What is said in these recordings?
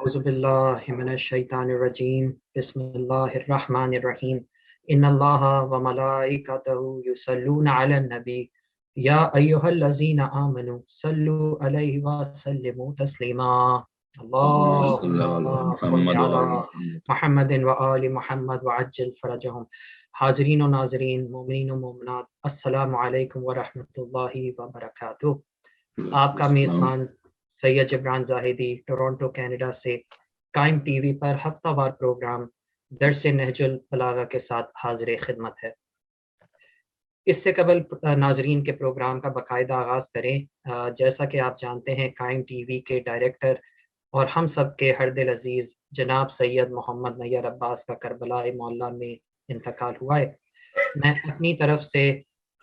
أعوذ بالله من الشيطان الرجيم بسم الله الرحمن الرحيم إن الله وملائكته يصلون على النبي يا أيها الذين آمنوا صلوا عليه وسلموا تسليما اللهم صل على محمد وآل محمد وعجل فرجهم. حاضرین و ناظرین، مومنین و مومنات، السلام علیکم ورحمۃ اللہ وبرکاتہ۔ آپ کا میزبان سید جبران زاہدی ٹورانٹو کینیڈا سے قائم ٹی وی پر ہفتہ وار پروگرام درس نہج البلاغہ کے ساتھ حاضر خدمت ہے۔ اس سے قبل ناظرین کے پروگرام کا باقاعدہ آغاز کریں، جیسا کہ آپ جانتے ہیں قائم ٹی وی کے ڈائریکٹر اور ہم سب کے ہر دل عزیز جناب سید محمد نیّر عباس کا کربلا معلیٰ میں انتقال ہوا ہے۔ میں اپنی طرف سے،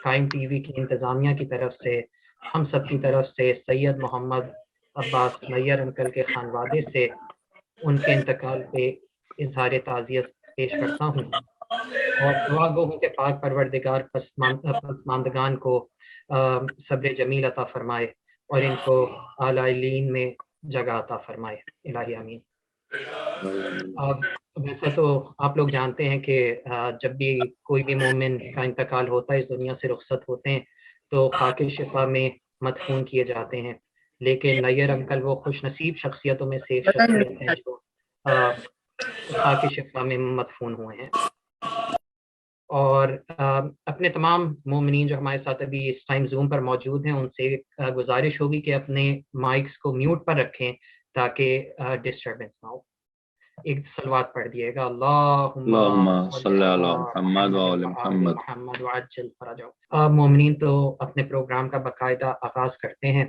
قائم ٹی وی کی انتظامیہ کی طرف سے، ہم سب کی طرف سے سید محمد عباس نیّر انکل کے خانوادے سے ان کے انتقال پہ اظہار تعزیت پیش کرتا ہوں اور دعا گو ہوں کہ پاک پروردگار پسماندگان کو صبر جمیل عطا فرمائے اور ان کو اعلیٰ علین میں جگہ عطا فرمائے، الہی آمین۔ ویسے تو آپ لوگ جانتے ہیں کہ جب بھی کوئی بھی مومن کا انتقال ہوتا ہے، اس دنیا سے رخصت ہوتے ہیں، تو خاک شفا میں مدفون کیے جاتے ہیں، لیکن نیّر انکل وہ خوش نصیب شخصیتوں میں سے ایک شخصیت ہیں جو خاک شفا میں مدفون ہوئے ہیں۔ اور اپنے تمام مومنین جو ہمارے ساتھ ابھی اس ٹائم زوم پر موجود ہیں، ان سے گزارش ہوگی کہ اپنے مائکس کو میوٹ پر رکھیں تاکہ ڈسٹربنس نہ ہو۔ ایک صلوات پڑھ دیے گا، اللہم صلی علی محمد وآل محمد وعجل فرجہ۔ مومنین تو اپنے پروگرام کا باقاعدہ آغاز کرتے ہیں۔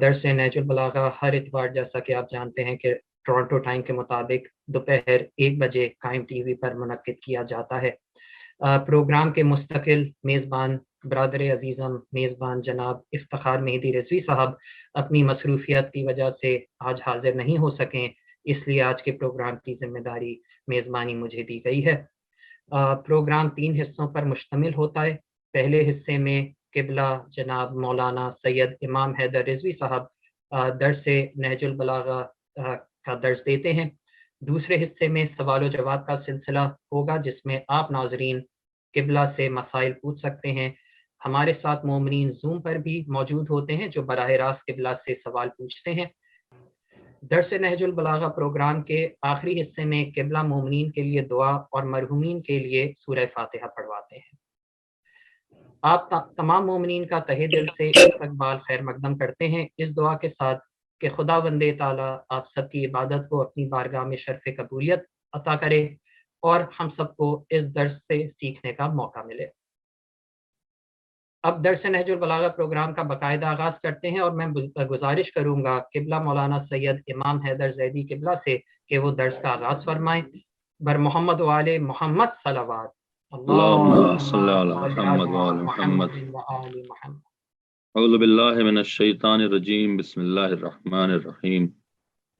درس نہج البلاغہ ہر اتوار، جیسا کہ آپ جانتے ہیں کہ ٹورانٹو ٹائم کے مطابق دوپہر 1 بجے قائم ٹی وی پر منعقد کیا جاتا ہے۔ پروگرام کے مستقل میزبان برادر عزیزم میزبان جناب افتخار مہدی رضوی صاحب اپنی مصروفیت کی وجہ سے آج حاضر نہیں ہو سکیں، اس لیے آج کے پروگرام کی ذمہ داری میزبانی مجھے دی گئی ہے۔ پروگرام 3 حصوں پر مشتمل ہوتا ہے۔ پہلے حصے میں قبلہ جناب مولانا سید امام حیدر رضوی صاحب درس نہج البلاغہ کا درس دیتے ہیں۔ دوسرے حصے میں سوال و جواب کا سلسلہ ہوگا، جس میں آپ ناظرین قبلہ سے مسائل پوچھ سکتے ہیں۔ ہمارے ساتھ مومنین زوم پر بھی موجود ہوتے ہیں جو براہ راست قبلہ سے سوال پوچھتے ہیں۔ درس نہج البلاغہ پروگرام کے آخری حصے میں قبلہ مومنین کے لیے دعا اور مرحومین کے لیے سورہ فاتحہ پڑھواتے ہیں۔ آپ تمام مومنین کا تہہ دل سے استقبال خیر مقدم کرتے ہیں، اس دعا کے ساتھ کہ خدا بند تعالیٰ آپ سب کی عبادت کو اپنی بارگاہ میں شرف قبولیت عطا کرے اور ہم سب کو اس درس سے سیکھنے کا موقع ملے۔ اب درس نہج البلاغہ پروگرام کا باقاعدہ آغاز کرتے ہیں، اور میں گزارش کروں گا قبلہ مولانا سید امام حیدر زیدی قبلہ سے کہ وہ درس کا آغاز فرمائیں۔ بر محمد وآل محمد صلوات۔ اللہم صلی علی محمد وآل محمد۔ اعوذ باللہ من الشیطان الرجیم، بسم اللہ الرحمن الرحیم،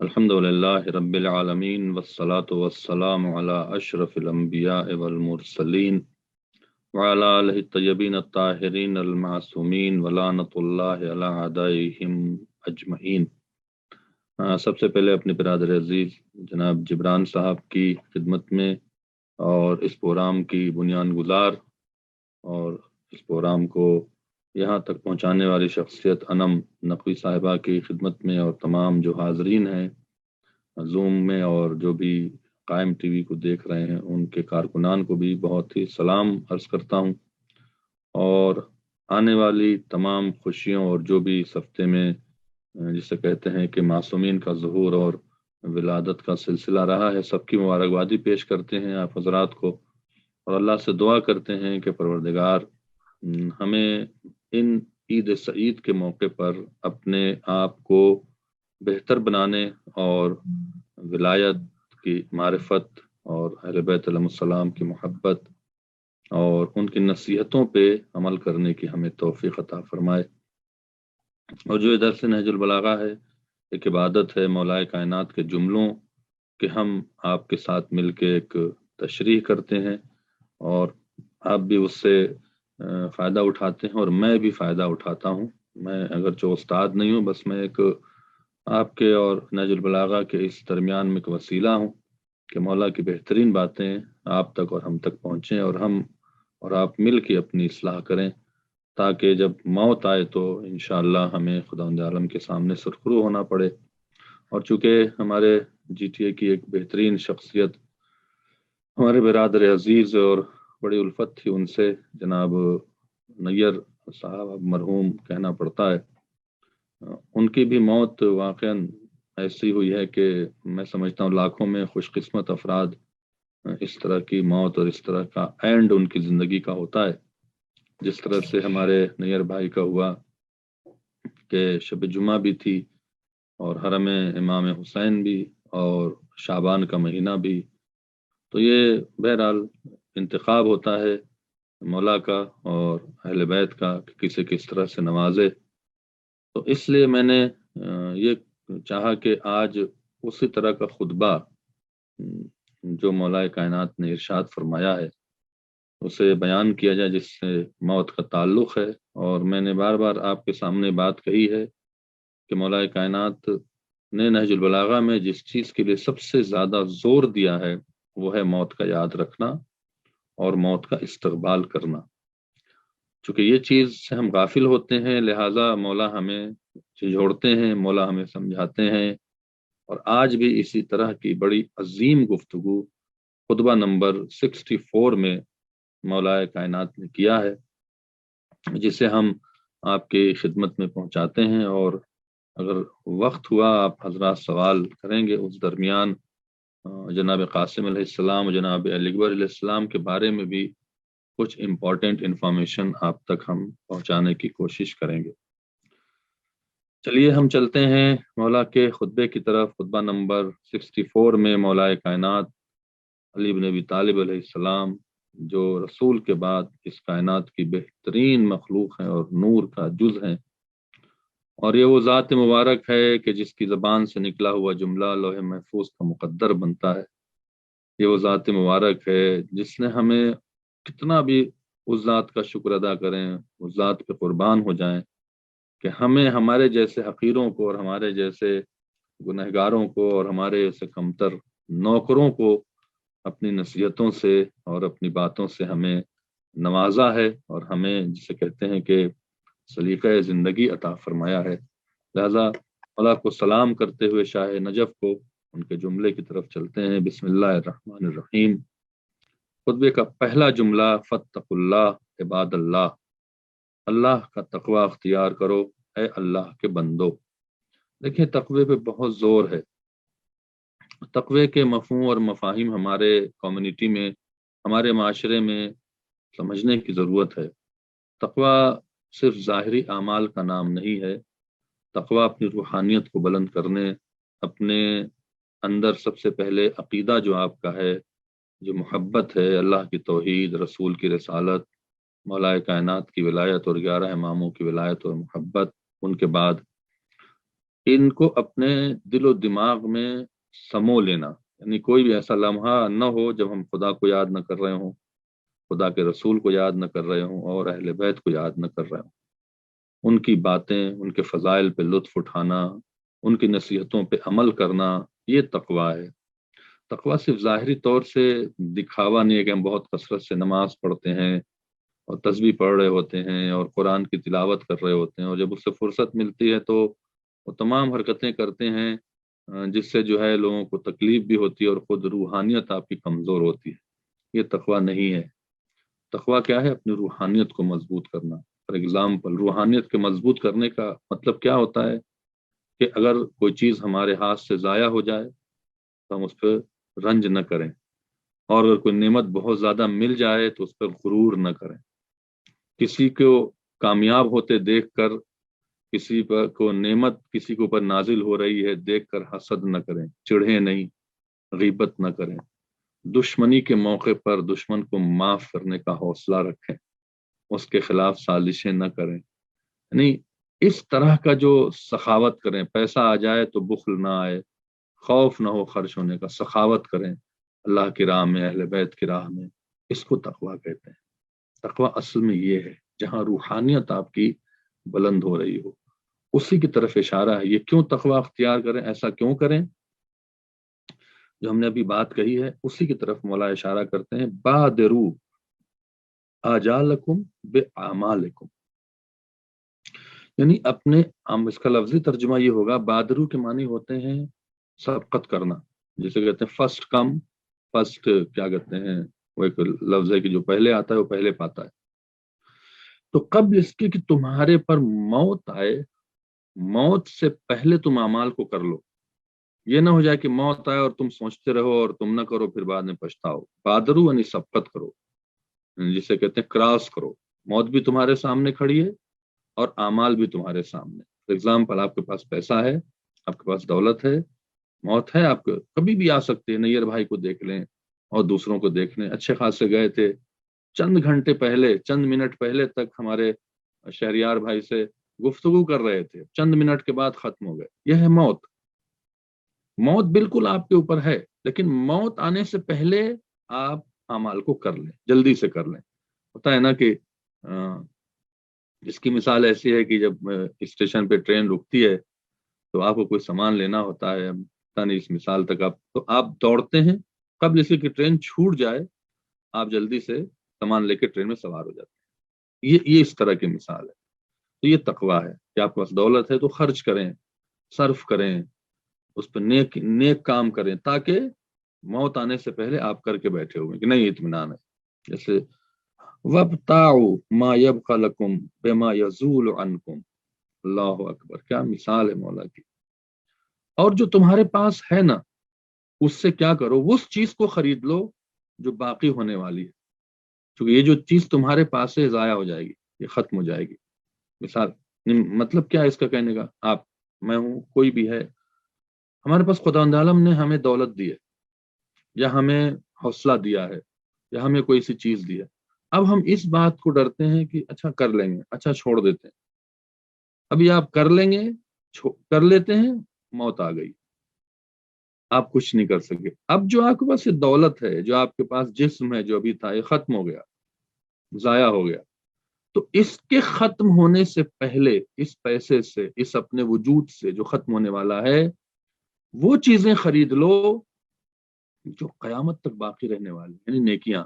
الحمدللہ رب العالمین، والصلاة والسلام علی اشرف الانبیاء والمرسلین وعلی آلہ الطیبین الطاہرین المعصومین ولعنۃ اللہ علی اعدائہم اجمعین۔ سب سے پہلے اپنے برادر عزیز جناب جبران صاحب کی خدمت میں اور اس پروگرام کی بنیاد گزار اور اس پروگرام کو یہاں تک پہنچانے والی شخصیت انم نقوی صاحبہ کی خدمت میں اور تمام جو حاضرین ہیں زوم میں اور جو بھی قائم ٹی وی کو دیکھ رہے ہیں ان کے کارکنان کو بھی بہت ہی سلام عرض کرتا ہوں، اور آنے والی تمام خوشیوں اور جو بھی اس ہفتے میں جسے کہتے ہیں کہ معصومین کا ظہور اور ولادت کا سلسلہ رہا ہے، سب کی مبارکبادی پیش کرتے ہیں آپ حضرات کو، اور اللہ سے دعا کرتے ہیں کہ پروردگار ہمیں ان عید سعید کے موقع پر اپنے آپ کو بہتر بنانے اور ولایت کی معرفت اور اہل بیت علیہ السلام کی محبت اور ان کی نصیحتوں پہ عمل کرنے کی ہمیں توفیق عطا فرمائے۔ اور جو درس نہج البلاغہ ہے، ایک عبادت ہے مولا کائنات کے جملوں کہ ہم آپ کے ساتھ مل کے ایک تشریح کرتے ہیں اور آپ بھی اس سے فائدہ اٹھاتے ہیں اور میں بھی فائدہ اٹھاتا ہوں۔ میں اگرچہ استاد نہیں ہوں، بس میں ایک آپ کے اور نہج البلاغہ کے اس درمیان میں ایک وسیلہ ہوں کہ مولا کی بہترین باتیں آپ تک اور ہم تک پہنچیں، اور ہم اور آپ مل کے اپنی اصلاح کریں، تاکہ جب موت آئے تو انشاءاللہ ہمیں خداوند عالم کے سامنے سرخرو ہونا پڑے۔ اور چونکہ ہمارے جی ٹی اے کی ایک بہترین شخصیت ہمارے برادر عزیز اور بڑی الفت تھی ان سے، جناب نیر صاحب مرحوم کہنا پڑتا ہے، ان کی بھی موت واقعاً ایسی ہوئی ہے کہ میں سمجھتا ہوں لاکھوں میں خوش قسمت افراد اس طرح کی موت اور اس طرح کا اینڈ ان کی زندگی کا ہوتا ہے، جس طرح سے ہمارے نیر بھائی کا ہوا کہ شب جمعہ بھی تھی اور حرم امام حسین بھی اور شعبان کا مہینہ بھی، تو یہ بہرحال انتخاب ہوتا ہے مولا کا اور اہل بیت کا کہ کسے کس طرح سے نوازے۔ تو اس لیے میں نے یہ چاہا کہ آج اسی طرح کا خطبہ جو مولا کائنات نے ارشاد فرمایا ہے اسے بیان کیا جائے، جس سے موت کا تعلق ہے۔ اور میں نے بار بار آپ کے سامنے بات کہی ہے کہ مولا کائنات نے نہج البلاغہ میں جس چیز کے لیے سب سے زیادہ زور دیا ہے وہ ہے موت کا یاد رکھنا اور موت کا استقبال کرنا۔ چونکہ یہ چیز سے ہم غافل ہوتے ہیں، لہٰذا مولا ہمیں جھنجھوڑتے ہیں، مولا ہمیں سمجھاتے ہیں، اور آج بھی اسی طرح کی بڑی عظیم گفتگو خطبہ نمبر 64 میں مولا کائنات نے کیا ہے، جسے ہم آپ کی خدمت میں پہنچاتے ہیں، اور اگر وقت ہوا آپ حضرات سوال کریں گے اس درمیان جناب قاسم علیہ السلام اور جناب علی اکبر علیہ السلام کے بارے میں بھی کچھ امپورٹنٹ انفارمیشن آپ تک ہم پہنچانے کی کوشش کریں گے۔ چلیے ہم چلتے ہیں مولا کے خطبے کی طرف۔ خطبہ نمبر 64 میں مولا کائنات علی بن ابی طالب علیہ السلام جو رسول کے بعد اس کائنات کی بہترین مخلوق ہیں اور نور کا جز ہیں، اور یہ وہ ذات مبارک ہے کہ جس کی زبان سے نکلا ہوا جملہ لوح محفوظ کا مقدر بنتا ہے۔ یہ وہ ذات مبارک ہے جس نے ہمیں کتنا بھی اس ذات کا شکر ادا کریں، اس ذات پہ قربان ہو جائیں کہ ہمیں ہمارے جیسے حقیروں کو اور ہمارے جیسے گنہگاروں کو اور ہمارے جیسے کمتر نوکروں کو اپنی نصیحتوں سے اور اپنی باتوں سے ہمیں نوازا ہے، اور ہمیں جسے کہتے ہیں کہ سلیقہ زندگی عطا فرمایا ہے۔ لہذا اللہ کو سلام کرتے ہوئے شاہ نجف کو ان کے جملے کی طرف چلتے ہیں۔ بسم اللہ الرحمن الرحیم۔ خطبے کا پہلا جملہ فاتقوا اللہ عباد اللہ، اللہ کا تقوی اختیار کرو اے اللہ کے بندو۔ دیکھیں تقوی پہ بہت زور ہے، تقوی کے مفہوم اور مفاہیم ہمارے کمیونٹی میں، ہمارے معاشرے میں سمجھنے کی ضرورت ہے۔ تقوی صرف ظاہری اعمال کا نام نہیں ہے، تقوی اپنی روحانیت کو بلند کرنے، اپنے اندر سب سے پہلے عقیدہ جو آپ کا ہے، جو محبت ہے اللہ کی توحید، رسول کی رسالت، مولا کائنات کی ولایت اور 11 اماموں کی ولایت اور محبت، ان کے بعد ان کو اپنے دل و دماغ میں سمو لینا، یعنی کوئی بھی ایسا لمحہ نہ ہو جب ہم خدا کو یاد نہ کر رہے ہوں، خدا کے رسول کو یاد نہ کر رہے ہوں، اور اہل بیت کو یاد نہ کر رہے ہوں۔ ان کی باتیں، ان کے فضائل پہ لطف اٹھانا، ان کی نصیحتوں پہ عمل کرنا، یہ تقویٰ ہے۔ تقویٰ صرف ظاہری طور سے دکھاوا نہیں ہے کہ ہم بہت کثرت سے نماز پڑھتے ہیں اور تسبیح پڑھ رہے ہوتے ہیں اور قرآن کی تلاوت کر رہے ہوتے ہیں، اور جب اس سے فرصت ملتی ہے تو وہ تمام حرکتیں کرتے ہیں جس سے جو ہے لوگوں کو تکلیف بھی ہوتی ہے اور خود روحانیت آپ کی کمزور ہوتی ہے۔ یہ تقویٰ نہیں ہے۔ تقویٰ کیا ہے؟ اپنی روحانیت کو مضبوط کرنا۔ فار ایگزامپل، روحانیت کے مضبوط کرنے کا مطلب کیا ہوتا ہے کہ اگر کوئی چیز ہمارے ہاتھ سے ضائع ہو جائے تو ہم اس پہ رنج نہ کریں، اور اگر کوئی نعمت بہت زیادہ مل جائے تو اس پر غرور نہ کریں۔ کسی کو کامیاب ہوتے دیکھ کر، کسی پر کو نعمت کسی کے اوپر نازل ہو رہی ہے دیکھ کر حسد نہ کریں، چڑھیں نہیں، غیبت نہ کریں۔ دشمنی کے موقع پر دشمن کو معاف کرنے کا حوصلہ رکھیں، اس کے خلاف سازشیں نہ کریں، یعنی اس طرح کا جو سخاوت کریں، پیسہ آ جائے تو بخل نہ آئے، خوف نہ ہو خرچ ہونے کا، سخاوت کریں اللہ کی راہ میں، اہل بیت کی راہ میں، اس کو تقویٰ کہتے ہیں۔ تقویٰ اصل میں یہ ہے جہاں روحانیت آپ کی بلند ہو رہی ہو، اسی کی طرف اشارہ ہے. یہ کیوں تقوی اختیار کریں، ایسا کیوں کریں؟ جو ہم نے ابھی بات کہی ہے اسی کی طرف مولا اشارہ کرتے ہیں. بادرو آجالکم باعمالکم، یعنی اپنے اس کا لفظی ترجمہ یہ ہوگا، بادرو کے معنی ہوتے ہیں سبقت کرنا، جسے کہتے ہیں فرسٹ کم فرسٹ، کیا کہتے ہیں، وہ ایک لفظ ہے کہ جو پہلے آتا ہے وہ پہلے پاتا ہے. تو قبل اس کے کہ تمہارے پر موت آئے، موت سے پہلے تم اعمال کو کر لو. یہ نہ ہو جائے کہ موت آئے اور تم سوچتے رہو اور تم نہ کرو پھر بعد میں پچھتاؤ. بادرو یعنی سبقت کرو، جسے کہتے ہیں کراس کرو. موت بھی تمہارے سامنے کھڑی ہے اور اعمال بھی تمہارے سامنے. فار ایگزامپل، آپ کے پاس پیسہ ہے، آپ کے پاس دولت ہے، موت ہے آپ کو کبھی بھی آ سکتی ہے. نیئر بھائی کو دیکھ لیں اور دوسروں کو دیکھ لیں، اچھے خاصے گئے تھے، چند گھنٹے پہلے، چند منٹ پہلے تک ہمارے شہریار بھائی سے گفتگو کر رہے تھے، چند منٹ کے بعد ختم ہو گئے. یہ ہے موت. موت بالکل آپ کے اوپر ہے، لیکن موت آنے سے پہلے آپ اعمال کو کر لیں، جلدی سے کر لیں. ہوتا ہے نا کہ اس کی مثال ایسی ہے کہ جب اسٹیشن پہ ٹرین رکتی ہے تو آپ کو کوئی سامان لینا ہوتا ہے، پتہ نہیں اس مثال تک آپ دوڑتے ہیں قبل اس کی ٹرین چھوٹ جائے، آپ جلدی سے سامان لے کے ٹرین میں سوار ہو جاتے ہیں. یہ اس طرح کی مثال ہے. تو یہ تقویٰ ہے کہ آپ کے پاس دولت ہے تو خرچ کریں، صرف کریں، اس پہ نیک کام کریں، تاکہ موت آنے سے پہلے آپ کر کے بیٹھے ہوئے کہ نہیں اطمینان ہے. جیسے وَابْتَعُوا مَا يَبْقَ لَكُمْ بِمَا يَزُولُ عَنْكُمْ. اللہ اکبر، کیا مثال ہے مولا کی. اور جو تمہارے پاس ہے نا، اس سے کیا کرو، اس چیز کو خرید لو جو باقی ہونے والی ہے، کیونکہ یہ جو چیز تمہارے پاس سے ضائع ہو جائے گی، یہ ختم ہو جائے گی. مثال مطلب کیا ہے اس کا کہنے کا، آپ، میں ہوں، کوئی بھی ہے، ہمارے پاس خداوند عالم نے ہمیں دولت دی ہے، یا ہمیں حوصلہ دیا ہے، یا ہمیں کوئی سی چیز دی ہے. اب ہم اس بات کو ڈرتے ہیں کہ اچھا کر لیں گے، اچھا چھوڑ دیتے ہیں. ابھی آپ کر لیں گے، کر لیتے ہیں، موت آ گئی، آپ کچھ نہیں کر سکے. اب جو آپ کے پاس یہ دولت ہے، جو آپ کے پاس جسم ہے، جو ابھی تھا، یہ ختم ہو گیا، ضائع ہو گیا. تو اس کے ختم ہونے سے پہلے اس پیسے سے، اس اپنے وجود سے جو ختم ہونے والا ہے، وہ چیزیں خرید لو جو قیامت تک باقی رہنے والی، یعنی نیکیاں.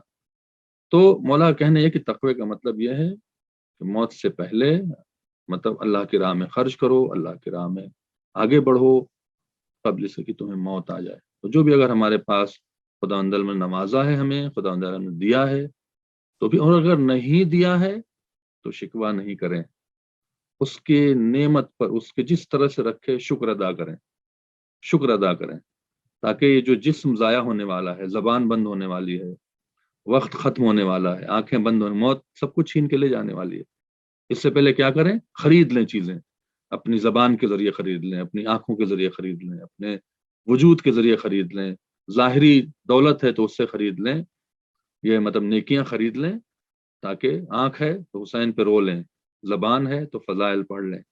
تو مولا کہنے یہ کہ تقوی کا مطلب یہ ہے کہ موت سے پہلے مطلب اللہ کی راہ میں خرچ کرو، اللہ کی راہ میں آگے بڑھو قبل سے کہ تمہیں موت آ جائے. تو جو بھی اگر ہمارے پاس خدا اندل میں نوازا ہے، ہمیں خدا اندل نے دیا ہے تو بھی، اور اگر نہیں دیا ہے تو شکوہ نہیں کریں، اس کے نعمت پر، اس کے جس طرح سے رکھے، شکر ادا کریں، شکر ادا کریں، تاکہ یہ جو جسم ضائع ہونے والا ہے، زبان بند ہونے والی ہے، وقت ختم ہونے والا ہے، آنکھیں بند ہونے، موت سب کچھ چھین کے لے جانے والی ہے. اس سے پہلے کیا کریں، خرید لیں چیزیں، اپنی زبان کے ذریعے خرید لیں، اپنی آنکھوں کے ذریعے خرید لیں، اپنے وجود کے ذریعے خرید لیں. ظاہری دولت ہے تو اس سے خرید لیں، یہ مطلب نیکیاں خرید لیں، تاکہ آنکھ ہے تو حسین پہ رو لیں، زبان ہے تو فضائل پڑھ لیں،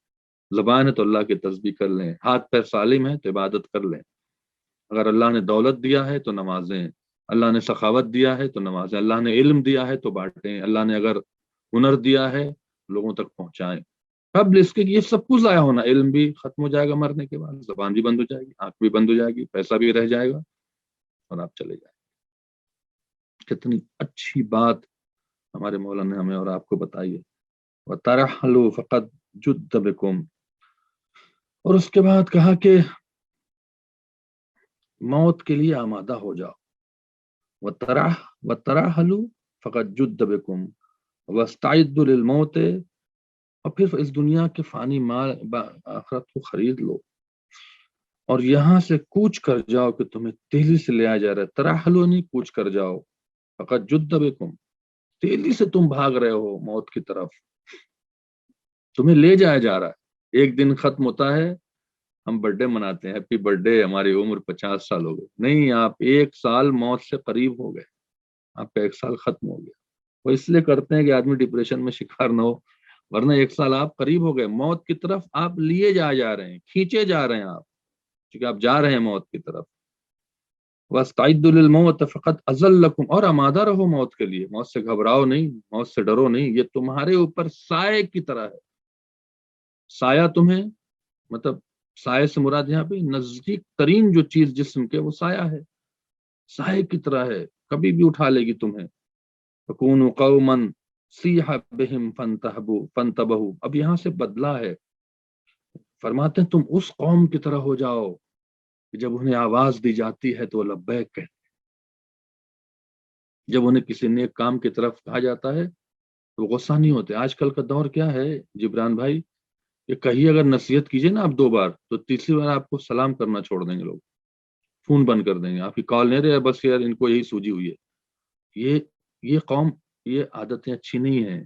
زبان ہے تو اللہ کی تسبیح کر لیں، ہاتھ پیر سالم ہے تو عبادت کر لیں. اگر اللہ نے دولت دیا ہے تو نمازیں، اللہ نے سخاوت دیا ہے تو نمازیں، اللہ نے علم دیا ہے تو بانٹیں، اللہ نے اگر ہنر دیا ہے لوگوں تک پہنچائیں. قبل اس کے یہ سب کچھ ضائع ہونا، علم بھی ختم ہو جائے گا مرنے کے بعد، زبان بھی بند ہو جائے گی، آنکھ بھی بند ہو جائے گی، پیسہ بھی رہ جائے گا اور آپ چلے جائیں. کتنی اچھی بات ہمارے مولا نے ہمیں اور آپ کو بتائی ہے. وَتَرَحَّلُوا فَقَدْ جُدَّ بِكُمْ، اور اس کے بعد کہا کہ موت کے لیے آمادہ ہو جاؤ. وَتَرَحَّلُوا فَقَدْ جُدَّ بِكُمْ وَاسْتَعِدُّوا لِلْمَوْتِ، اور پھر اس دنیا کے فانی مال آخرت کو خرید لو اور یہاں سے کوچ کر جاؤ کہ تمہیں تیزی سے لے آیا جا رہا ہے. ترحلو نہیں، کوچ کر جاؤ. فقط جد بکم، تیزی سے تم بھاگ رہے ہو موت کی طرف، تمہیں لے جایا جا رہا ہے. ایک دن ختم ہوتا ہے، ہم برتھ ڈے مناتے ہیں، ہیپی برتھ ڈے، ہماری عمر 50 سال ہو گئی. نہیں، آپ 1 سال موت سے قریب ہو گئے، آپ کا 1 سال ختم ہو گیا. وہ اس لیے کرتے ہیں کہ آدمی ڈپریشن میں شکار نہ ہو، ورنہ 1 سال آپ قریب ہو گئے، موت کی طرف آپ لیے جا رہے ہیں، کھینچے جا رہے ہیں آپ، کیونکہ آپ جا رہے ہیں موت کی طرف. وَاسْتَعِدُّوا لِلْمَوْتِ فَقَدْ أَزَلَّكُمْ، اور آمادہ رہو موت کے لیے، موت سے گھبراؤ نہیں، موت سے ڈرو نہیں، یہ تمہارے اوپر سائے کی طرح ہے. سایہ تمہیں مطلب سائے سے مراد یہاں پہ نزدیک ترین جو چیز جسم کے وہ سایہ ہے، سائے کی طرح ہے، کبھی بھی اٹھا لے گی تمہیں. فکونوا قوما سیح بہم فانتبہوا، اب یہاں سے بدلا ہے، فرماتے ہیں تم اس قوم کی طرح ہو جاؤ کہ جب انہیں آواز دی جاتی ہے تو وہ لبیک کہتے، جب انہیں کسی نیک کام کی طرف کہا جاتا ہے تو وہ غصہ نہیں ہوتے. آج کل کا دور کیا ہے جبران بھائی، کہ کہیں اگر نصیحت کیجیے نا آپ 2 بار تو تیسری بار آپ کو سلام کرنا چھوڑ دیں گے لوگ، فون بند کر دیں گے، آپ کی کال نہیں رہے، بس یار ان کو یہی سوجی ہوئی ہے. یہ قوم، یہ عادتیں اچھی نہیں ہیں.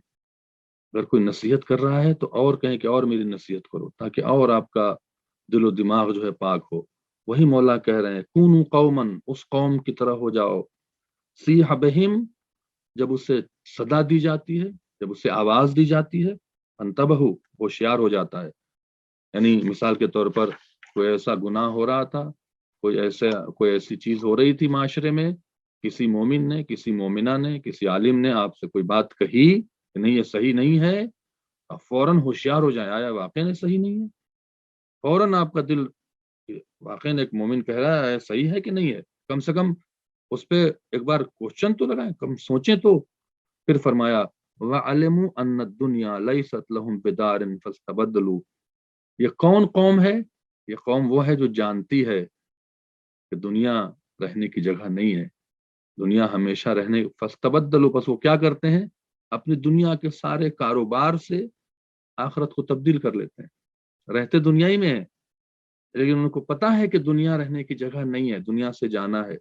اگر کوئی نصیحت کر رہا ہے تو اور کہیں کہ اور میری نصیحت کرو، تاکہ اور آپ کا دل و دماغ جو ہے پاک ہو. وہی مولا کہہ رہے ہیں کونوا قوما، اس قوم کی طرح ہو جاؤ، سیح بہم، جب اسے صدا دی جاتی ہے، جب اسے آواز دی جاتی ہے، انتبہو، ہوشیار ہو جاتا ہے. یعنی مثال کے طور پر کوئی ایسا گناہ ہو رہا تھا، کوئی ایسی چیز ہو رہی تھی معاشرے میں، کسی مومن نے، کسی مومنہ نے، کسی عالم نے آپ سے کوئی بات کہی کہ نہیں یہ صحیح نہیں ہے، آپ فوراً ہوشیار ہو جائیں، آیا واقعی نہیں صحیح نہیں ہے. فوراً آپ کا دل واقعی ایک مومن کہہ رہا ہے صحیح ہے کہ نہیں ہے، کم سے کم اس پہ ایک بار کوشچن تو لگائیں، کم سوچیں تو. پھر فرمایا وَعَلِمُوا أَنَّ الدُّنْيَا لَيْسَتْ لَهُمْ بِدَارٍ فَاسْتَبَدَّلُوا، یہ کون قوم ہے؟ یہ قوم وہ ہے جو جانتی ہے کہ دنیا رہنے کی جگہ نہیں ہے، دنیا ہمیشہ رہنے. فاستبدلوا، پس وہ کیا کرتے ہیں؟ اپنی دنیا کے سارے کاروبار سے آخرت کو تبدیل کر لیتے ہیں. رہتے دنیا ہی میں ہیں لیکن ان کو پتا ہے کہ دنیا رہنے کی جگہ نہیں ہے، دنیا سے جانا ہے.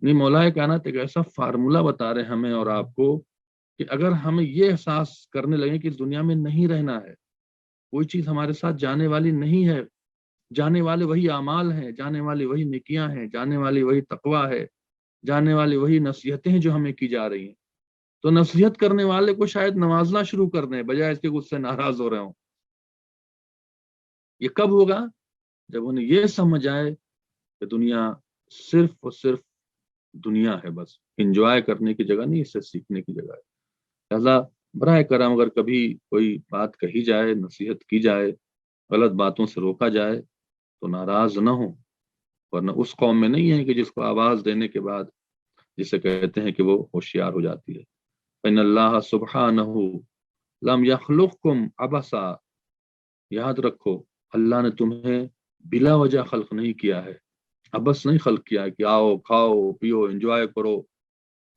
نہیں، مولا کائنات ایک ایسا فارمولا بتا رہے ہیں ہمیں اور آپ کو کہ اگر ہمیں یہ احساس کرنے لگے کہ دنیا میں نہیں رہنا ہے، کوئی چیز ہمارے ساتھ جانے والی نہیں ہے، جانے والے وہی اعمال ہیں، جانے والی وہی نیکیاں ہیں، جانے والی وہی تقویٰ ہے، جانے والی وہی نصیحتیں ہیں جو ہمیں کی جا رہی ہیں، تو نصیحت کرنے والے کو شاید نوازنا شروع کر دیں بجائے اس کے اس سے ناراض ہو رہے ہوں. یہ کب ہوگا؟ جب انہیں یہ سمجھ آئے کہ دنیا صرف اور صرف دنیا ہے، بس انجوائے کرنے کی جگہ نہیں، اس سے سیکھنے کی جگہ ہے. لہذا براہ کرم اگر کبھی کوئی بات کہی جائے، نصیحت کی جائے، غلط باتوں سے روکا جائے تو ناراض نہ ہو، ورنہ اس قوم میں نہیں ہے کہ جس کو آواز دینے کے بعد جسے کہتے ہیں کہ وہ ہوشیار ہو جاتی ہے. ان اللہ سبحانہ لم یخلقکم عبثا، یاد رکھو اللہ نے تمہیں بلا وجہ خلق نہیں کیا ہے، عبث نہیں خلق کیا ہے کہ آؤ کھاؤ پیو انجوائے کرو،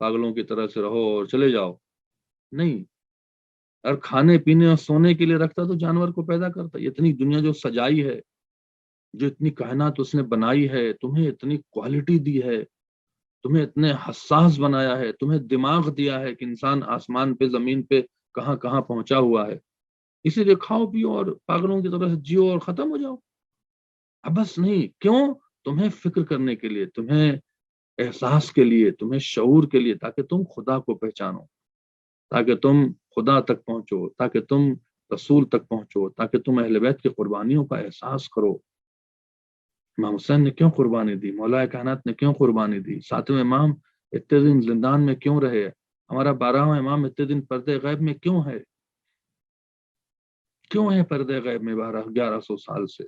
پاگلوں کی طرح سے رہو اور چلے جاؤ. نہیں، اگر کھانے پینے اور سونے کے لیے رکھتا تو جانور کو پیدا کرتا. اتنی دنیا جو سجائی ہے، جو اتنی کائنات اس نے بنائی ہے، تمہیں اتنی کوالٹی دی ہے، تمہیں اتنے حساس بنایا ہے، تمہیں دماغ دیا ہے کہ انسان آسمان پہ زمین پہ کہاں کہاں پہنچا ہوا ہے، اسی لیے کھاؤ پیو اور پاگلوں کی طرح سے جیو اور ختم ہو جاؤ. اب بس نہیں، کیوں؟ تمہیں فکر کرنے کے لیے، تمہیں احساس کے لیے، تمہیں شعور کے لیے، تاکہ تم خدا کو پہچانو، تاکہ تم خدا تک پہنچو، تاکہ تم رسول تک پہنچو، تاکہ تم اہل بیت کی قربانیوں کا احساس کرو. امام حسین نے کیوں قربانی دی؟ مولا کائنات نے کیوں قربانی دی؟ 7ویں امام اتنے دن زندان میں کیوں رہے؟ ہمارا 12واں امام اتنے دن پردے غیب میں کیوں ہے؟ کیوں ہے پردے غیب میں 1100 سال سے؟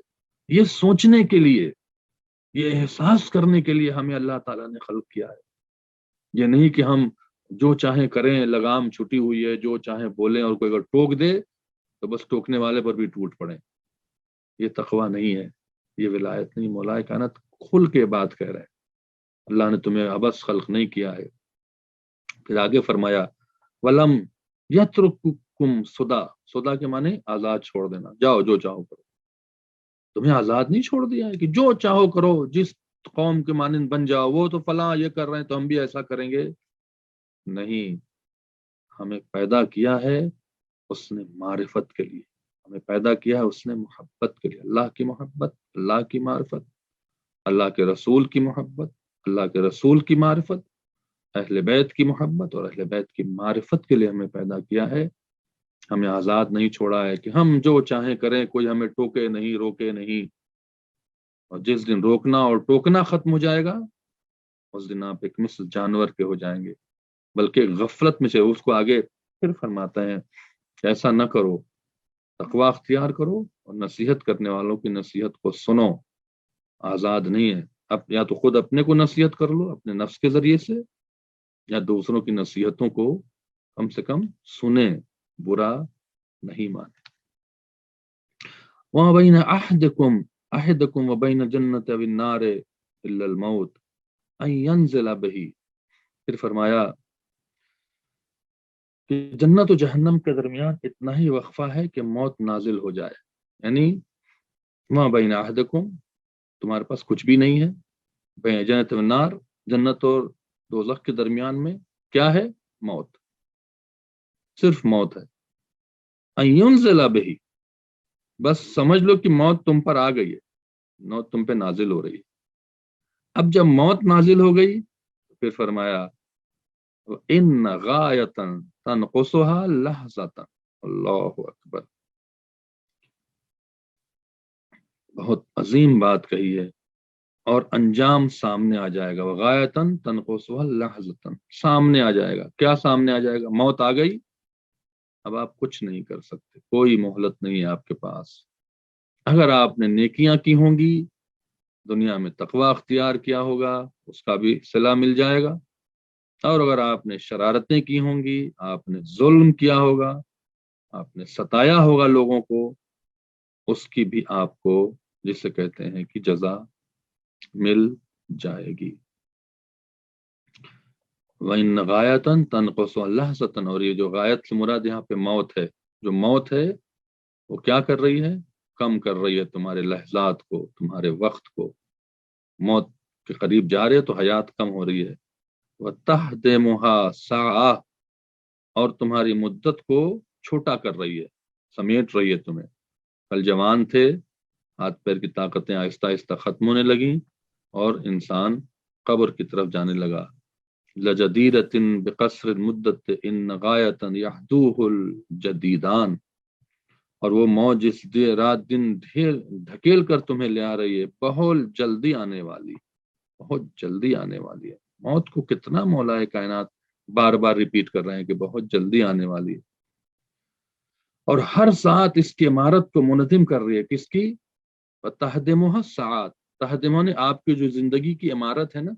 یہ سوچنے کے لیے، یہ احساس کرنے کے لیے ہمیں اللہ تعالیٰ نے خلق کیا ہے. یہ نہیں کہ ہم جو چاہیں کریں، لگام چھٹی ہوئی ہے، جو چاہیں بولیں، اور کوئی اگر ٹوک دے تو بس ٹوکنے والے پر بھی ٹوٹ پڑیں. یہ تقویٰ نہیں ہے، یہ ولایت نہیں. مولا کائنات کھل کے بات کہہ رہے ہیں، اللہ نے تمہیں عبث خلق نہیں کیا ہے. پھر آگے فرمایا ولم یترککم سدا، سدا کے معنی آزاد چھوڑ دینا، جاؤ جو چاہو کرو. تمہیں آزاد نہیں چھوڑ دیا ہے کہ جو چاہو کرو، جس قوم کے مانند بن جاؤ، وہ تو فلاں یہ کر رہے ہیں تو ہم بھی ایسا کریں گے. نہیں، ہمیں پیدا کیا ہے اس نے معرفت کے لیے، ہمیں پیدا کیا ہے اس نے محبت کے لیے. اللہ کی محبت، اللہ کی معرفت، اللہ کے رسول کی محبت، اللہ کے رسول کی معرفت، اہل بیت کی محبت اور اہل بیت کی معرفت کے لیے ہمیں پیدا کیا ہے. ہمیں آزاد نہیں چھوڑا ہے کہ ہم جو چاہیں کریں، کوئی ہمیں ٹوکے نہیں، روکے نہیں. اور جس دن روکنا اور ٹوکنا ختم ہو جائے گا اس دن آپ ایک مثل جانور کے ہو جائیں گے، بلکہ غفلت میں سے. اس کو آگے پھر فرماتا ہے کہ ایسا نہ کرو، تقوی اختیار کرو اور نصیحت کرنے والوں کی نصیحت کو سنو. آزاد نہیں ہے. اب یا تو خود اپنے کو نصیحت کر لو اپنے نفس کے ذریعے سے، یا دوسروں کی نصیحتوں کو کم سے کم سنیں، برا نہیں مانے. وَبَيْنَ أَحَدِكُمْ وَبَيْنَ الْجَنَّةِ وَالنَّارِ إِلَّا الْمَوْتِ أَن يَنزِلَ بِهِ. پھر فرمایا کہ جنت و جہنم کے درمیان اتنا ہی وقفہ ہے کہ موت نازل ہو جائے. یعنی وَمَا بَيْنَ أَحَدِكُمْ، تمہارے پاس کچھ بھی نہیں ہے، بین جنت والنار، جنت اور دوزخ کے درمیان میں کیا ہے؟ موت، صرف موت ہے. أَن يَنزِلَ بِهِ، بس سمجھ لو کہ موت تم پر آ گئی ہے، موت تم پہ نازل ہو رہی ہے. اب جب موت نازل ہو گئی تو پھر فرمایا ان غایتاً تنقصها لحظة. اللہ اکبر، بہت عظیم بات کہی ہے. اور انجام سامنے آ جائے گا. غایتاً تنقصها لحظة، سامنے آ جائے گا. کیا سامنے آ جائے گا؟ موت آ گئی، اب آپ کچھ نہیں کر سکتے، کوئی مہلت نہیں ہے آپ کے پاس. اگر آپ نے نیکیاں کی ہوں گی، دنیا میں تقوی اختیار کیا ہوگا، اس کا بھی صلہ مل جائے گا. اور اگر آپ نے شرارتیں کی ہوں گی، آپ نے ظلم کیا ہوگا، آپ نے ستایا ہوگا لوگوں کو، اس کی بھی آپ کو جسے کہتے ہیں کہ جزا مل جائے گی. وَإِنَّ غَایَةً تَنْقُصُ لَحْظَةً. اور یہ جو غایت سے مراد یہاں پہ موت ہے. جو موت ہے وہ کیا کر رہی ہے؟ کم کر رہی ہے تمہارے لحظات کو، تمہارے وقت کو. موت کے قریب جا رہے تو حیات کم ہو رہی ہے. وَتَحْدِمُهَا سَاعَةً. اور تمہاری مدت کو چھوٹا کر رہی ہے، سمیٹ رہی ہے تمہیں. کل جوان تھے، ہاتھ پیر کی طاقتیں آہستہ آہستہ ختم ہونے لگیں اور انسان قبر کی طرف جانے لگا. لَجَدِيرَةٍ بِقَصْرِ الْمُدَّةِ إِنَّ غَایَةً يَحْدُوهُ الْجَدِيدَانِ. اور وہ موت جس رات دن دھکیل کر تمہیں لے آ رہی ہے، بہت جلدی آنے والی، بہت جلدی آنے والی ہے. موت کو کتنا مولا کائنات بار بار ریپیٹ کر رہے ہیں کہ بہت جلدی آنے والی ہے. اور ہر ساتھ اس کی عمارت کو منہدم کر رہی ہے. کس کی؟ تہدمها ساعات. تہدمہ نے آپ کی جو زندگی کی عمارت ہے نا،